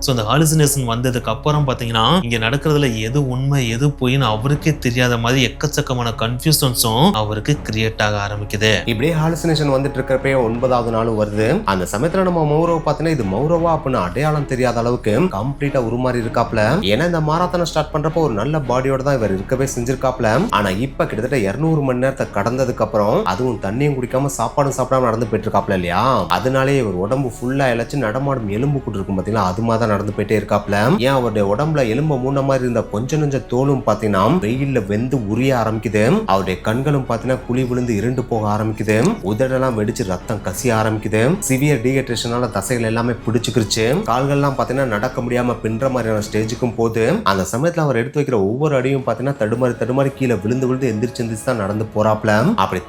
ஸோ அந்த ஹாலுசினேஷன் வந்ததுக்கு அப்புறம் பார்த்தீங்கன்னா இங்க நடக்கிறதுல எது உண்மை எது பொய்ன்னு அவருக்கே தெரியாத மாதிரி எக்கச்சக்கமான கன்ஃபியூஷன்ஸும் அவருக்கு கிரியேட் ஆக ஆரம்பிக்குது.
இப்படியே ஹாலுசினேஷன் வந்துட்டு இருக்கிறப்ப 9வது நாள் வருது. அந்த சமயத்துல நம்ம மௌரவ பார்த்தீங்கன்னா இது மௌரவா அப்படின்னு அடையாளம் தெரியாத அளவுக்கு கம்ப்ளீட்டா உருமாறி இருக்காப்ல. ஏன்னா இந்த மாராத்தான ஸ்டார்ட் பண்றப்போ ஒரு நல்ல பாடியோட தான் இவர் இருக்கவே செஞ்சிருக்காப்ல. ஆனா இப்ப கிட்டத்தட்ட 200 மணி நேரத்தை கடந்ததுக்கு அப்புறம் அதுவும் தண்ணியும் குடிக்காம சாப்பாடும் சாப்பிடாம நடந்து போயிட்டு இருக்காப்ல இல்லையா. அதனாலே இவர் உடம்பு ஃபுல்லா இழைச்சு நடமாடும் எலும்பு கூட்டு இருக்கும் பாத்தீங்களா, அது மாதிரி நடந்து போயிட்டே இருக்காப்ல. ஏன் அவருடைய உடம்புல எலும்பு மூண மாதிரி இருந்த கொஞ்சம் நெஞ்ச தோலும் பாத்தீங்கன்னா வெயில்ல வெந்து உரிய ஆரம்பிக்குது. அவருடைய கண்களும் பாத்தீங்கன்னா குழி விழுந்து இருண்டு போக ஆரம்பிக்குது. உதடெல்லாம் வெடிச்சு ரத்தம் கசிய ஆரம்பிக்குது. சிவியர் டீஹைட்ரேஷனால தசைகள் எல்லாமே பிடிச்சுக்கிருச்சு. கால்கள்லாம் பாத்தீங்கன்னா நடக்க முடியாம பின்ற மாதிரியான ஸ்டேஜுக்கும் போது அந்த சமயத்துல அவர் எடுத்து வைக்கிற ஒவ்வொரு அடியும் பாத்தீங்கன்னா தடுமாறி கீழே விழுந்து எந்திரிச்சு தான் நடந்து போறாப்ல. அப்படி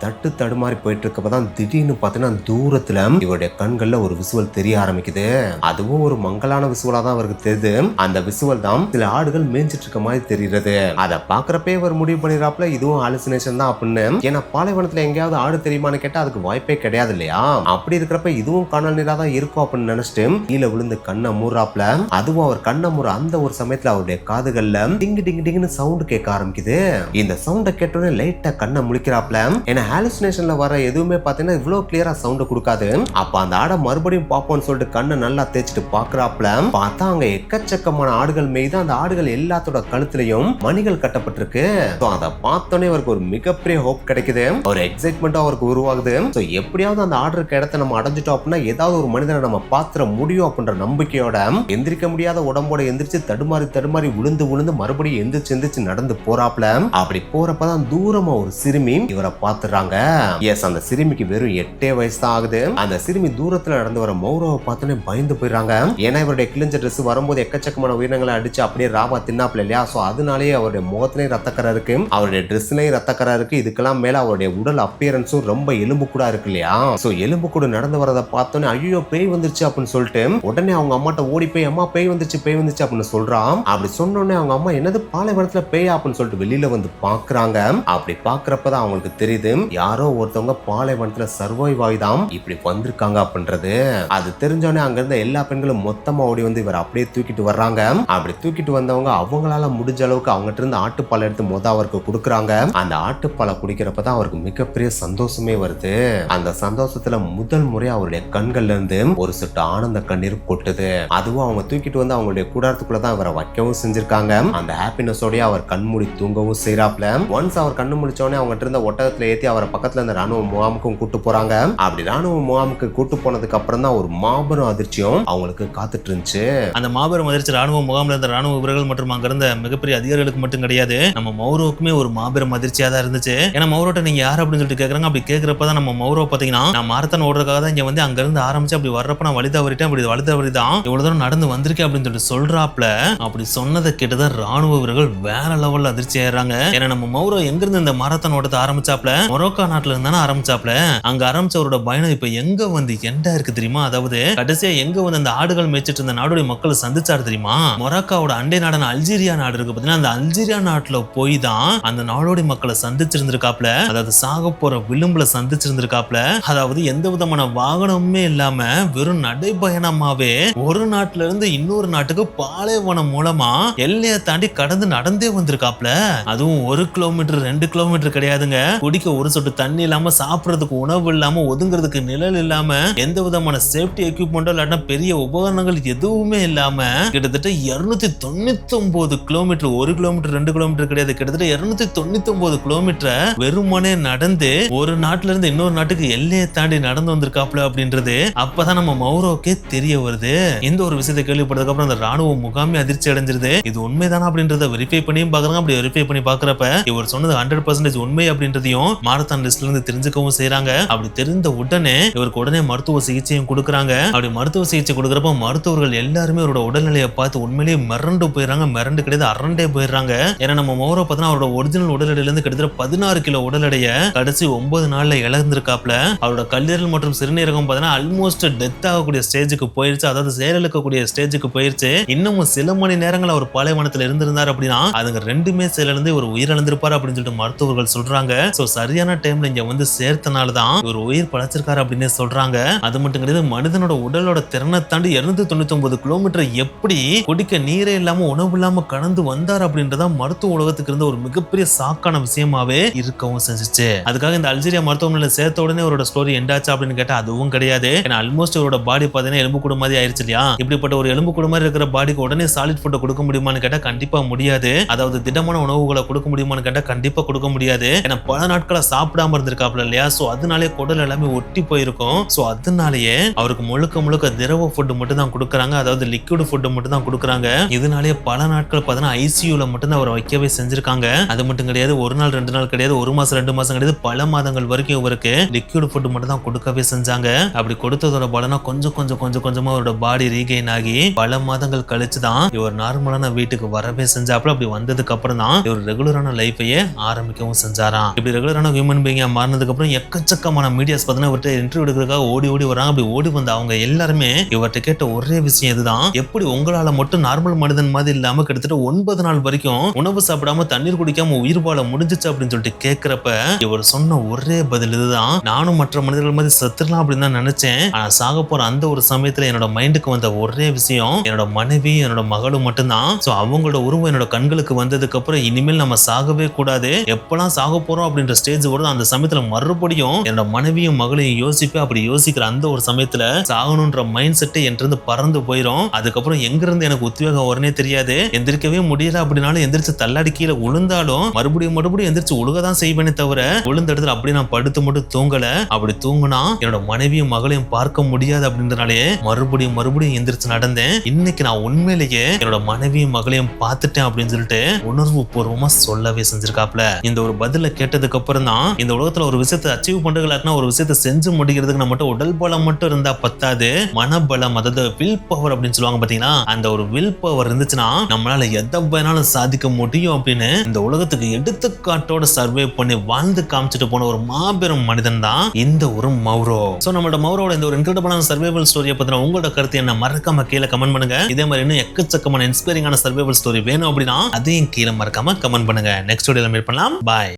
தடுமாறி போயிட்டு இருக்கப்பதான் திடீர்னு பாத்தீங்கன்னா தூரத்துல இவருடைய கண்கள்ல ஒரு விசுவல் தெரிய ஆரம்பிக்குது. அதுவும் ஒரு மங்கலான விசுவலா தான் அவருக்கு தெரியுது. அந்த விசுவல் தான் சில ஆடுகள் மேய்ஞ்சிட்டு இருக்க மாதிரி தெரியுது. அதை பாக்குறப்பே அவர் முடிவு பண்ணிடுறாப்ல இதுவும் ஹாலுசினேஷன் தான் அப்படின்னு. ஏன்னா பாலைவனத்துல எங்கேயாவது ஆடு தெரியுமான்னு கேட்டா அதுக்கு வாய்ப்பே கிடையாது இல்லையா. அப்படி இருக்கிறப்ப இதுவும் காணல் நீரா தான் இருக்கும் அப்படின்னு நினைச்சிட்டு கீழே விழுந்து கண்ணை மூடுறாப்ல. அதுவும் அவர் கண்ணை மூற அந்த ஒரு சமயத்துல அவருடைய காதுகள்ல டிங்கு டிங்கு டிங்குன்னு சவுண்ட் கேட்க ஆரம்பிக்குது. இந்த சவுண்ட கேட்டோடனே லைட்டா கண்ணை முழிக்கிறாப்ல. ஏன்னா ஹாலுசினேஷன்ல வர எதுவுமே பாத்தீங்கன்னா இவ்வளவு கிளியரா சவுண்ட் கொடுக்காது. அப்ப அந்த ஆடை மறுபடியும் பாப்போம்னு சொல்லிட்டு கண்ணை நல்லா தேய்ச்சிட்டு பாக்குறாப்ல. பார்த்தா அங்க எக்கச்சக்கமான ஆடுகள் மேய்து. அந்த ஆடுகள் எல்லாத்தோட கழுத்துலயும் மணிகள் கட்டப்பட்டிருக்கு. அதை பார்த்தோன்னே அவருக்கு ஒரு மிகப்பெரிய ஹோப் கிடைக்குது. ஒரு எக்ஸைட்மெண்ட் அவருக்கு உருவாகுது. எப்படியாவது அந்த ஆடு இருக்க இடத்தை நம்ம அடைஞ்சிட்டோம் அப்படின்னா ஏதாவது ஒரு மனிதனை நம்ம பாத்திர முடியும் அப்படின்ற நம்பிக்கையோட எந்திரிக்க முடியாத உடம்போட எந்திரிச்சு தடுமாறி விழுந்து மறுபடியும் எந்திரிச்சு நடந்து போறாப்ல. அப்படி போறப்பதான் தூரமா ஒரு சிறுமி இவரை பாத்துறாங்க. எஸ், அந்த சிறுமிக்கு வெறும் 8 வயசு தான் ஆகுது. அந்த சிறுமி தூரத்துல நடந்து வர மௌரவ பார்த்தோன்னே பயந்து போயிடுறாங்க. ஏன்னா இவருடைய கிழிஞ்ச ட்ரெஸ் வரும்போது எக்கச்சக்கமான உயிரினங்களை அடிச்சு அப்படியே ராவா தின்னாப்ல இல்லையா. சோ அதனாலேயே அவருடைய முகத்திலையும் ரத்தக்கரை இருக்கு, அவருடைய ட்ரெஸ்லயும் ரத்தக்கரை இருக்கு. இதுக்கெல்லாம் மேல அவருடைய உடல் அப்பியரன்ஸும் ரொம்ப எலும்பு கூட இருக்கு இல்லையா. சோ எலும்பு கூட நடந்து வரதை பார்த்தோன்னே ஐயோ பேய் வந்துருச்சு அப்படின்னு சொல்லிட்டு உடனே அவங்க அம்மாட்ட ஓடி போய் அம்மா பேய் வந்துச்சு அப்படின்னு சொல்றான். அப்படி சொன்னோடனே அவங்க அம்மா என்னது பாலைவனத்துல பேய் அப்படின்னு சொல்லிட்டு வெளியில வந்து பாக்குறாங்க. அப்படி பாக்குறப்பதான் அவங்களுக்கு தெரியுது யாரோ ஒருத்தவங்க பாலைவனத்துல சர்வைவ் ஆகிதான் இப்படி வந்திருக்காங்க அப்படின்றது. அது தெரிஞ்சோடனே அங்க இருந்த எல்லா பெண்களும் மொத்தமா ஓடி வந்து இவர் அப்படியே தூக்கிட்டு வர்றாங்க. அப்படி தூக்கிட்டு வந்தவங்க அவங்களால முடிஞ்ச அளவுக்கு அவங்ககிட்ட இருந்து ஆட்டுப்பால் எடுத்து அவருக்கு கொடுக்குறாங்க. அந்த ஆட்டுப்பாலை குடிக்கிறப்பதான் அவருக்கு மிகப்பெரிய சந்தோஷமே வருது. அந்த சந்தோஷத்துல முதல் முறை அவருடைய கண்கள்ல இருந்து ஒரு சொட்டு ஆனந்த கண்ணீர் கொட்டுது. அதுவும் அவங்க தூக்கிட்டு வந்து அவங்களுடைய கூடாரத்துக்குள்ளதான் இவரை வைக்கவும் செஞ்சிருக்காங்க. அந்த ஹாப்பினஸோடய அவர் கண்மூடி தூங்கவும் செய்யறாப்ல. ஒன்ஸ் அவர் கண்ணு முடிச்சோடனே அவங்ககிட்ட இருந்த ஒட்டகத்துல ஏத்தி அவரை பக்கத்துல இருந்த ராணுவ முகாமுக்கும் கூட்டு போறாங்க. அப்படி ராணுவ முகாமுக்கு கூட்டு போனதுக்கு அப்புறம் தான் ஒரு மாபெரும் அதிர்ச்சியும் அவங்களுக்கு காத்துட்டு இருந்துச்சு.
அந்த மாபெரும் அதிர்ச்சி ராணுவ முகாம்ல இருந்த ராணுவ வீரர்கள் மற்றும் அங்க இருந்த மிகப்பெரிய அதிகாரிகளுக்கு மட்டும் கிடையாது, நம்ம மௌரோவுக்குமே ஒரு மாபெரும் அதிர்ச்சியா தான் இருந்துச்சு. ஏன்னா மௌரோட்ட நீங்க யார் அப்படின்னு சொல்லிட்டு கேக்குறாங்க. அப்படி கேட்கிறப்பதான் நம்ம மௌரோ பாத்தீங்கன்னா நான் மாரத்தான் ஓடுறதுக்காக தான் இங்க வந்து அங்க இருந்து ஆரம்பிச்சு அப்படி வர்றப்ப நான் வழி தவறிட்டேன், அப்படி வழி தவறிதான் இவ்வளவு தூரம் நடந்து வந்திருக்கேன் அப்படின்னு சொல்லிட்டு சொல்றாப்ல. அப்படி சொன்னதை கேட்டுதான் ராணுவ வீரர்கள் வேற லெவல்ல அதிர்ச்சி ஆயிடுறாங்க. ஏன்னா நம்ம மௌரோ எங்க இருந்து இந்த மாரத்தான் ஓட்டத்தை ஆரம்பிச்சாப்ல மொரோக்கா நாட்டுல இருந்தானே ஆரம்பிச்சாப்ல. அங்க ஆரம்பிச்சவரோட பயணம் இப்ப எங்க வந்து எண்டா இருக்கு தெரியுமா. அதாவது கடைசியா எங்க வந்து அந்த ஆடுகள் மேய்ச்சிட்டு இருந்த நாடோடி நாடோடி மக்களை சந்திச்சாரு தெரியுமா? மொராக்காவோட அண்டை நாடான அல்ஜீரியா நாடு இருக்கு பாத்தீங்கன்னா, அந்த அல்ஜீரியா நாட்டுல போய் தான் அந்த நாடோடி மக்களை சந்திச்சிருந்திருக்காப்ல. அதாவது சாக போற விளிம்புல சந்திச்சிருந்திருக்காப்ல. அதாவது எந்த விதமான வாகனமுமே இல்லாம வெறும் நடைபயணமாவே ஒரு நாட்டுல இருந்து இன்னொரு நாட்டுக்கு பாலைவனம் மூலமா எல்லையை தாண்டி கடந்து நடந்தே வந்திருக்காப்ல. அதுவும் 1 கிலோமீட்டர் 2 கிலோமீட்டர் கிடையாதுங்க. குடிக்க ஒரு சொட்டு தண்ணி இல்லாம, சாப்பிடறதுக்கு உணவு இல்லாம, ஒதுங்கிறதுக்கு நிழல் இல்லாம, எந்த விதமான சேஃப்டி எக்யூப்மெண்டோ இல்லாட்டா பெரிய உபகரணங்கள் எதுவுமே இல்லாம கிட்டத்தட்ட 299 கிலோமீட்டர், 1 கிலோமீட்டர் 2 கிலோமீட்டர் கிடையாது, கிட்டத்தட்ட 299 கிலோமீட்டர் வெறுமனே நடந்து ஒரு நாட்டுல இருந்து இன்னொரு நாட்டுக்கு எல்லையை தாண்டி நடந்து வந்திருக்காப்ல அப்படின்றது அப்பதான் நம்ம மௌரோக்கே தெரிய வருது. இந்த ஒரு விஷயத்தை கேள்விப்பட்டதுக்கு அப்புறம் அந்த ராணுவ முகாமே அதிர்ச்சி அடைஞ்சிருது. இது உண்மைதானா அப்படின்றத வெரிஃபை பண்ணியும் பாக்குறாங்க. அப்படி வெரிஃபை பண்ணி பாக்குறப்ப இவர் சொன்னது 100% உண்மை அப்படின்றதையும் மாரத்தான் லிஸ்ட்ல இருந்து தெரிஞ்சுக்கவும் செய்யறாங்க. அப்படி தெரிந்த உடனே இவருக்கு உடனே மருத்துவ சிகிச்சையும் கொடுக்கறாங்க. அப்படி மருத்துவ சிகிச்சை கொடுக்கறப்ப மருத்துவர்கள் எல்லாருமே அவரோட உடல்நிலையை பார்த்து உண்மையிலேயே மிரண்டு போயிடறாங்க. மிரண்டு கிடையாது, அரண்டே போயிடுறாங்க. ஏன்னா நம்ம மௌரோ பார்த்தா அவரோட ஒரிஜினல் உடல் எடையில இருந்து கிட்டத்தட்ட 16 கிலோ உடல் எடையை கடைசி 9 நாள்ல இழந்திருக்காப்ல. அவரோட கல்லீரல் மற்றும் சிறுநீரகம் பார்த்தீங்கன்னா ஆல்மோஸ்ட் டெத் ஆகக்கூடிய ஸ்டேஜுக்கு போயிருச்சு. அதாவது செயலிழக்கக்கூடிய ஸ்டேஜுக்கு போயிருச்சு. இன்னமும் சில மணி நேரங்கள் அவர் பாலைவனத்தில் இருந்திருந்தார் அப்படின்னா அதுங்க ரெண்டுமே செயலிழந்து ஒரு உயிரிழந்திருப்பாரு அப்படின்னு சொல்லிட்டு மருத்துவர்கள் சொல்றாங்க. சோ சரியான டைம்ல இங்க வந்து சேர்த்தனாலதான் இவர் உயிர் பழச்சிருக்காரு அப்படின்னு சொல்றாங்க. அது மட்டும் கிடையாது, மனிதனோட உடலோட திறனை தாண்டி 299 கிலோமீட்டர் எப்படி குடிக்க நீரே இல்லாம உணவு இல்லாம கடந்து வந்தார் அப்படின்றத மருத்துவ உலகத்துக்கு இருந்த ஒரு மிகப்பெரிய சாக்கான விஷயமாவே இருக்கவும் செஞ்சுச்சு. அதுக்காக இந்த அல்ஜீரியா மருத்துவமனையில சேர்த்த உடனே அவரோட ஸ்டோரி எண்டாச்சு அப்படின்னு கேட்டா அதுவும் கிடையாது. ஏன்னா ஆல்மோஸ்ட் அவரோட பாடி பாத்தீங்கன்னா எலும்பு கூடு மாதிரி ஆயிருச்சு இல்லையா? இப்படிப்பட்ட ஒரு எலும்பு கூடு மாதிரி இருக்கிற பாடிக்கு உடனே சாலிட் ஃபுட் கொடுக்க முடியுமான்னு கேட்டா கண்டிப்பா முடியாது. அதாவது திடமான உணவுகளை கொடுக்க முடியுமான்னு கேட்டா கண்டிப்பா கொடுக்க முடியாது. ஏன்னா பல நாட்களா சாப்பிடாம இருந்திருக்காப்ல இல்லையா? சோ அதனாலே குடல் எல்லாமே ஒட்டி போயிருக்கும். சோ அதனாலேயே அவருக்கு முழுக்க முழுக்க திரவ ஃபுட் மட்டும் தான் கொடுக்கறாங்க. அதாவது லிக்விட் ஃபுட் மட்டும் தான் கொடுக்கறாங்க. இதனாலேயே பல நாட்கள் பார்த்தா ஐசியூல மட்டும் தான் அவரை வைக்கவே செஞ்சிருக்காங்க. அது மட்டும் கிடையாது, 1 நாள் 2 நாள் கிடையாது, 1 மாசம் 2 மாசம் கிடையாது, பல மாதங்கள் வரைக்கும் இவருக்கு லிக்விட் ஃபுட் மட்டும் தான் கொடுக்கவே செஞ்சாங்க. அப்படி கொடுத்ததோட பலனா கொஞ்சமா அவரோட பாடி ரீகெயின் ஆகி பல மாதங்கள் கழிச்சு தான் இவர் நார்மலான வீட்டுக்கு வரவே செஞ்சாப்ல. அப்படி வந்ததுக்கு அப்புறம் தான் இவர் ரெகுலரான லைஃபையே ஆரம்பிக்கவும் செஞ்சாராம். இப்படி ரெகுலரான ஹியூமன் பீயிங்கா மாறினதுக்கு அப்புறம் எக்கச்சக்கமான மீடியாஸ் பார்த்தீங்கன்னா இவர்கிட்ட இன்டர்வியூ எடுக்கிறதுக்காக ஓடி வராங்க. அப்படி ஓடி வந்த அவங்க எல்லாருமே இவர்கிட்ட கேட்ட ஒரே விஷயம் இதுதான், எப்படி உங்களால மட்டும் நார்மல் மனிதன் மாதிரி இல்லாம கிட்டத்தட்ட 9 நாள் வரைக்கும் உணவு சாப்பிடாம தண்ணீர் குடிக்காம உயிர் வாழ முடிஞ்சிச்சு அப்படின்னு சொல்லிட்டு கேட்கிறப்ப இவர் சொன்ன ஒரே பதில் இதுதான், நானும் மற்ற மனிதர்கள் மாதிரி செத்துடலாம் அப்படின்னு தான் நினைச்சேன். ஆனா சாக போற அந்த ஒரு சமயத்துல என்னோட மைண்டுக்கு வந்த ஒரே விஷயம் என்னோட மனைவி என்னோட மகளும் மட்டும்தான். சோ அவங்களோட உருவம் என்னோட கண்களுக்கு வந்ததுக்கு அப்புறம் இனிமேல் நம்ம சாகவே கூடாது, எப்பெல்லாம் சாக போறோம் அப்படின்ற ஸ்டேஜ் வருது அந்த சமயத்துல மறுபடியும் என்னோட மனைவியும் மகளையும் யோசிப்பேன். அப்படி யோசிக்கிற அந்த ஒரு சமயத்துல சாகணும்ன்ற மைண்ட் செட்டை என்கிட்ட பறந்து போயிடும். அதுக்கப்புறம் எங்க இருந்து எனக்கு உத்வேகம் வரனே தெரியாது. எந்திரிக்கவே முடியல அப்படின்னாலும் எந்திரிச்சு தள்ளாடி கீழே விழுந்தாலும் மறுபடியும் எந்திரிச்சு உழுகதான் செய்வேனே தவிர விழுந்த இடத்துல அப்படி நான் படுத்து மட்டும் தூங்கல. அப்படி தூங்குனா என்னோட மனைவியும் மகளையும் பார்க்க முடியாது அப்படின்றனாலே மறுபடியும் எந்திரிச்சு நடந்தேன். இன்னைக்கு நான் உண்மையிலேயே என்னோட மனைவியும் மகளையும் பார்த்துட்டேன் அப்படின்னு சொல்லிட்டு உணர்வு பூர்வமா சொல்லவே செஞ்சிருக்காப்ல. இந்த ஒரு பதில கேட்டதுக்கு அப்புறம் தான் இந்த உலகத்துல ஒரு விஷயத்தை அச்சீவ் பண்றதுனா ஒரு விஷயத்தை செஞ்சு முடிக்கிறதுக்கு நம்ம உடல் பலம் மட்டும் இருந்தா பத்தாது, மனபலம், அதாவது வில் பவர் அப்படின்னு சொல்லுவாங்க பாத்தீங்கன்னா, அந்த ஒரு வில் பவர் இருந்துச்சுன்னா நம்மளால எதை வேணாலும் சாதிக்க முடியும் அப்படின்னு இந்த உலகத்துக்கு எடுத்துக்காட்டோட சர்வே பண்ணி வாழ்ந்து காமிச்சிட்டு போன ஒரு மாபெரும் மனிதன் தான் இந்த ஒரு மௌரோ. சோ நம்மளோட மௌரோட இந்த ஒரு இன்கிரெடிபிளான சர்வைவல் ஸ்டோரியை பத்தின உங்களோட கருத்து என்ன மறக்காம கீழே கமெண்ட் பண்ணுங்க. இதே மாதிரி இன்னும் எக்கச்சக்கமான இன்ஸ்பைரிங்கான சர்வைவல் ஸ்டோரி வேணும் அப்படின்னா அதையும் கீழே மறக்காம கமெண்ட் பண்ணுங்க. நெக்ஸ்ட் வீடியோல மீட் பண்ணலாம். பாய்.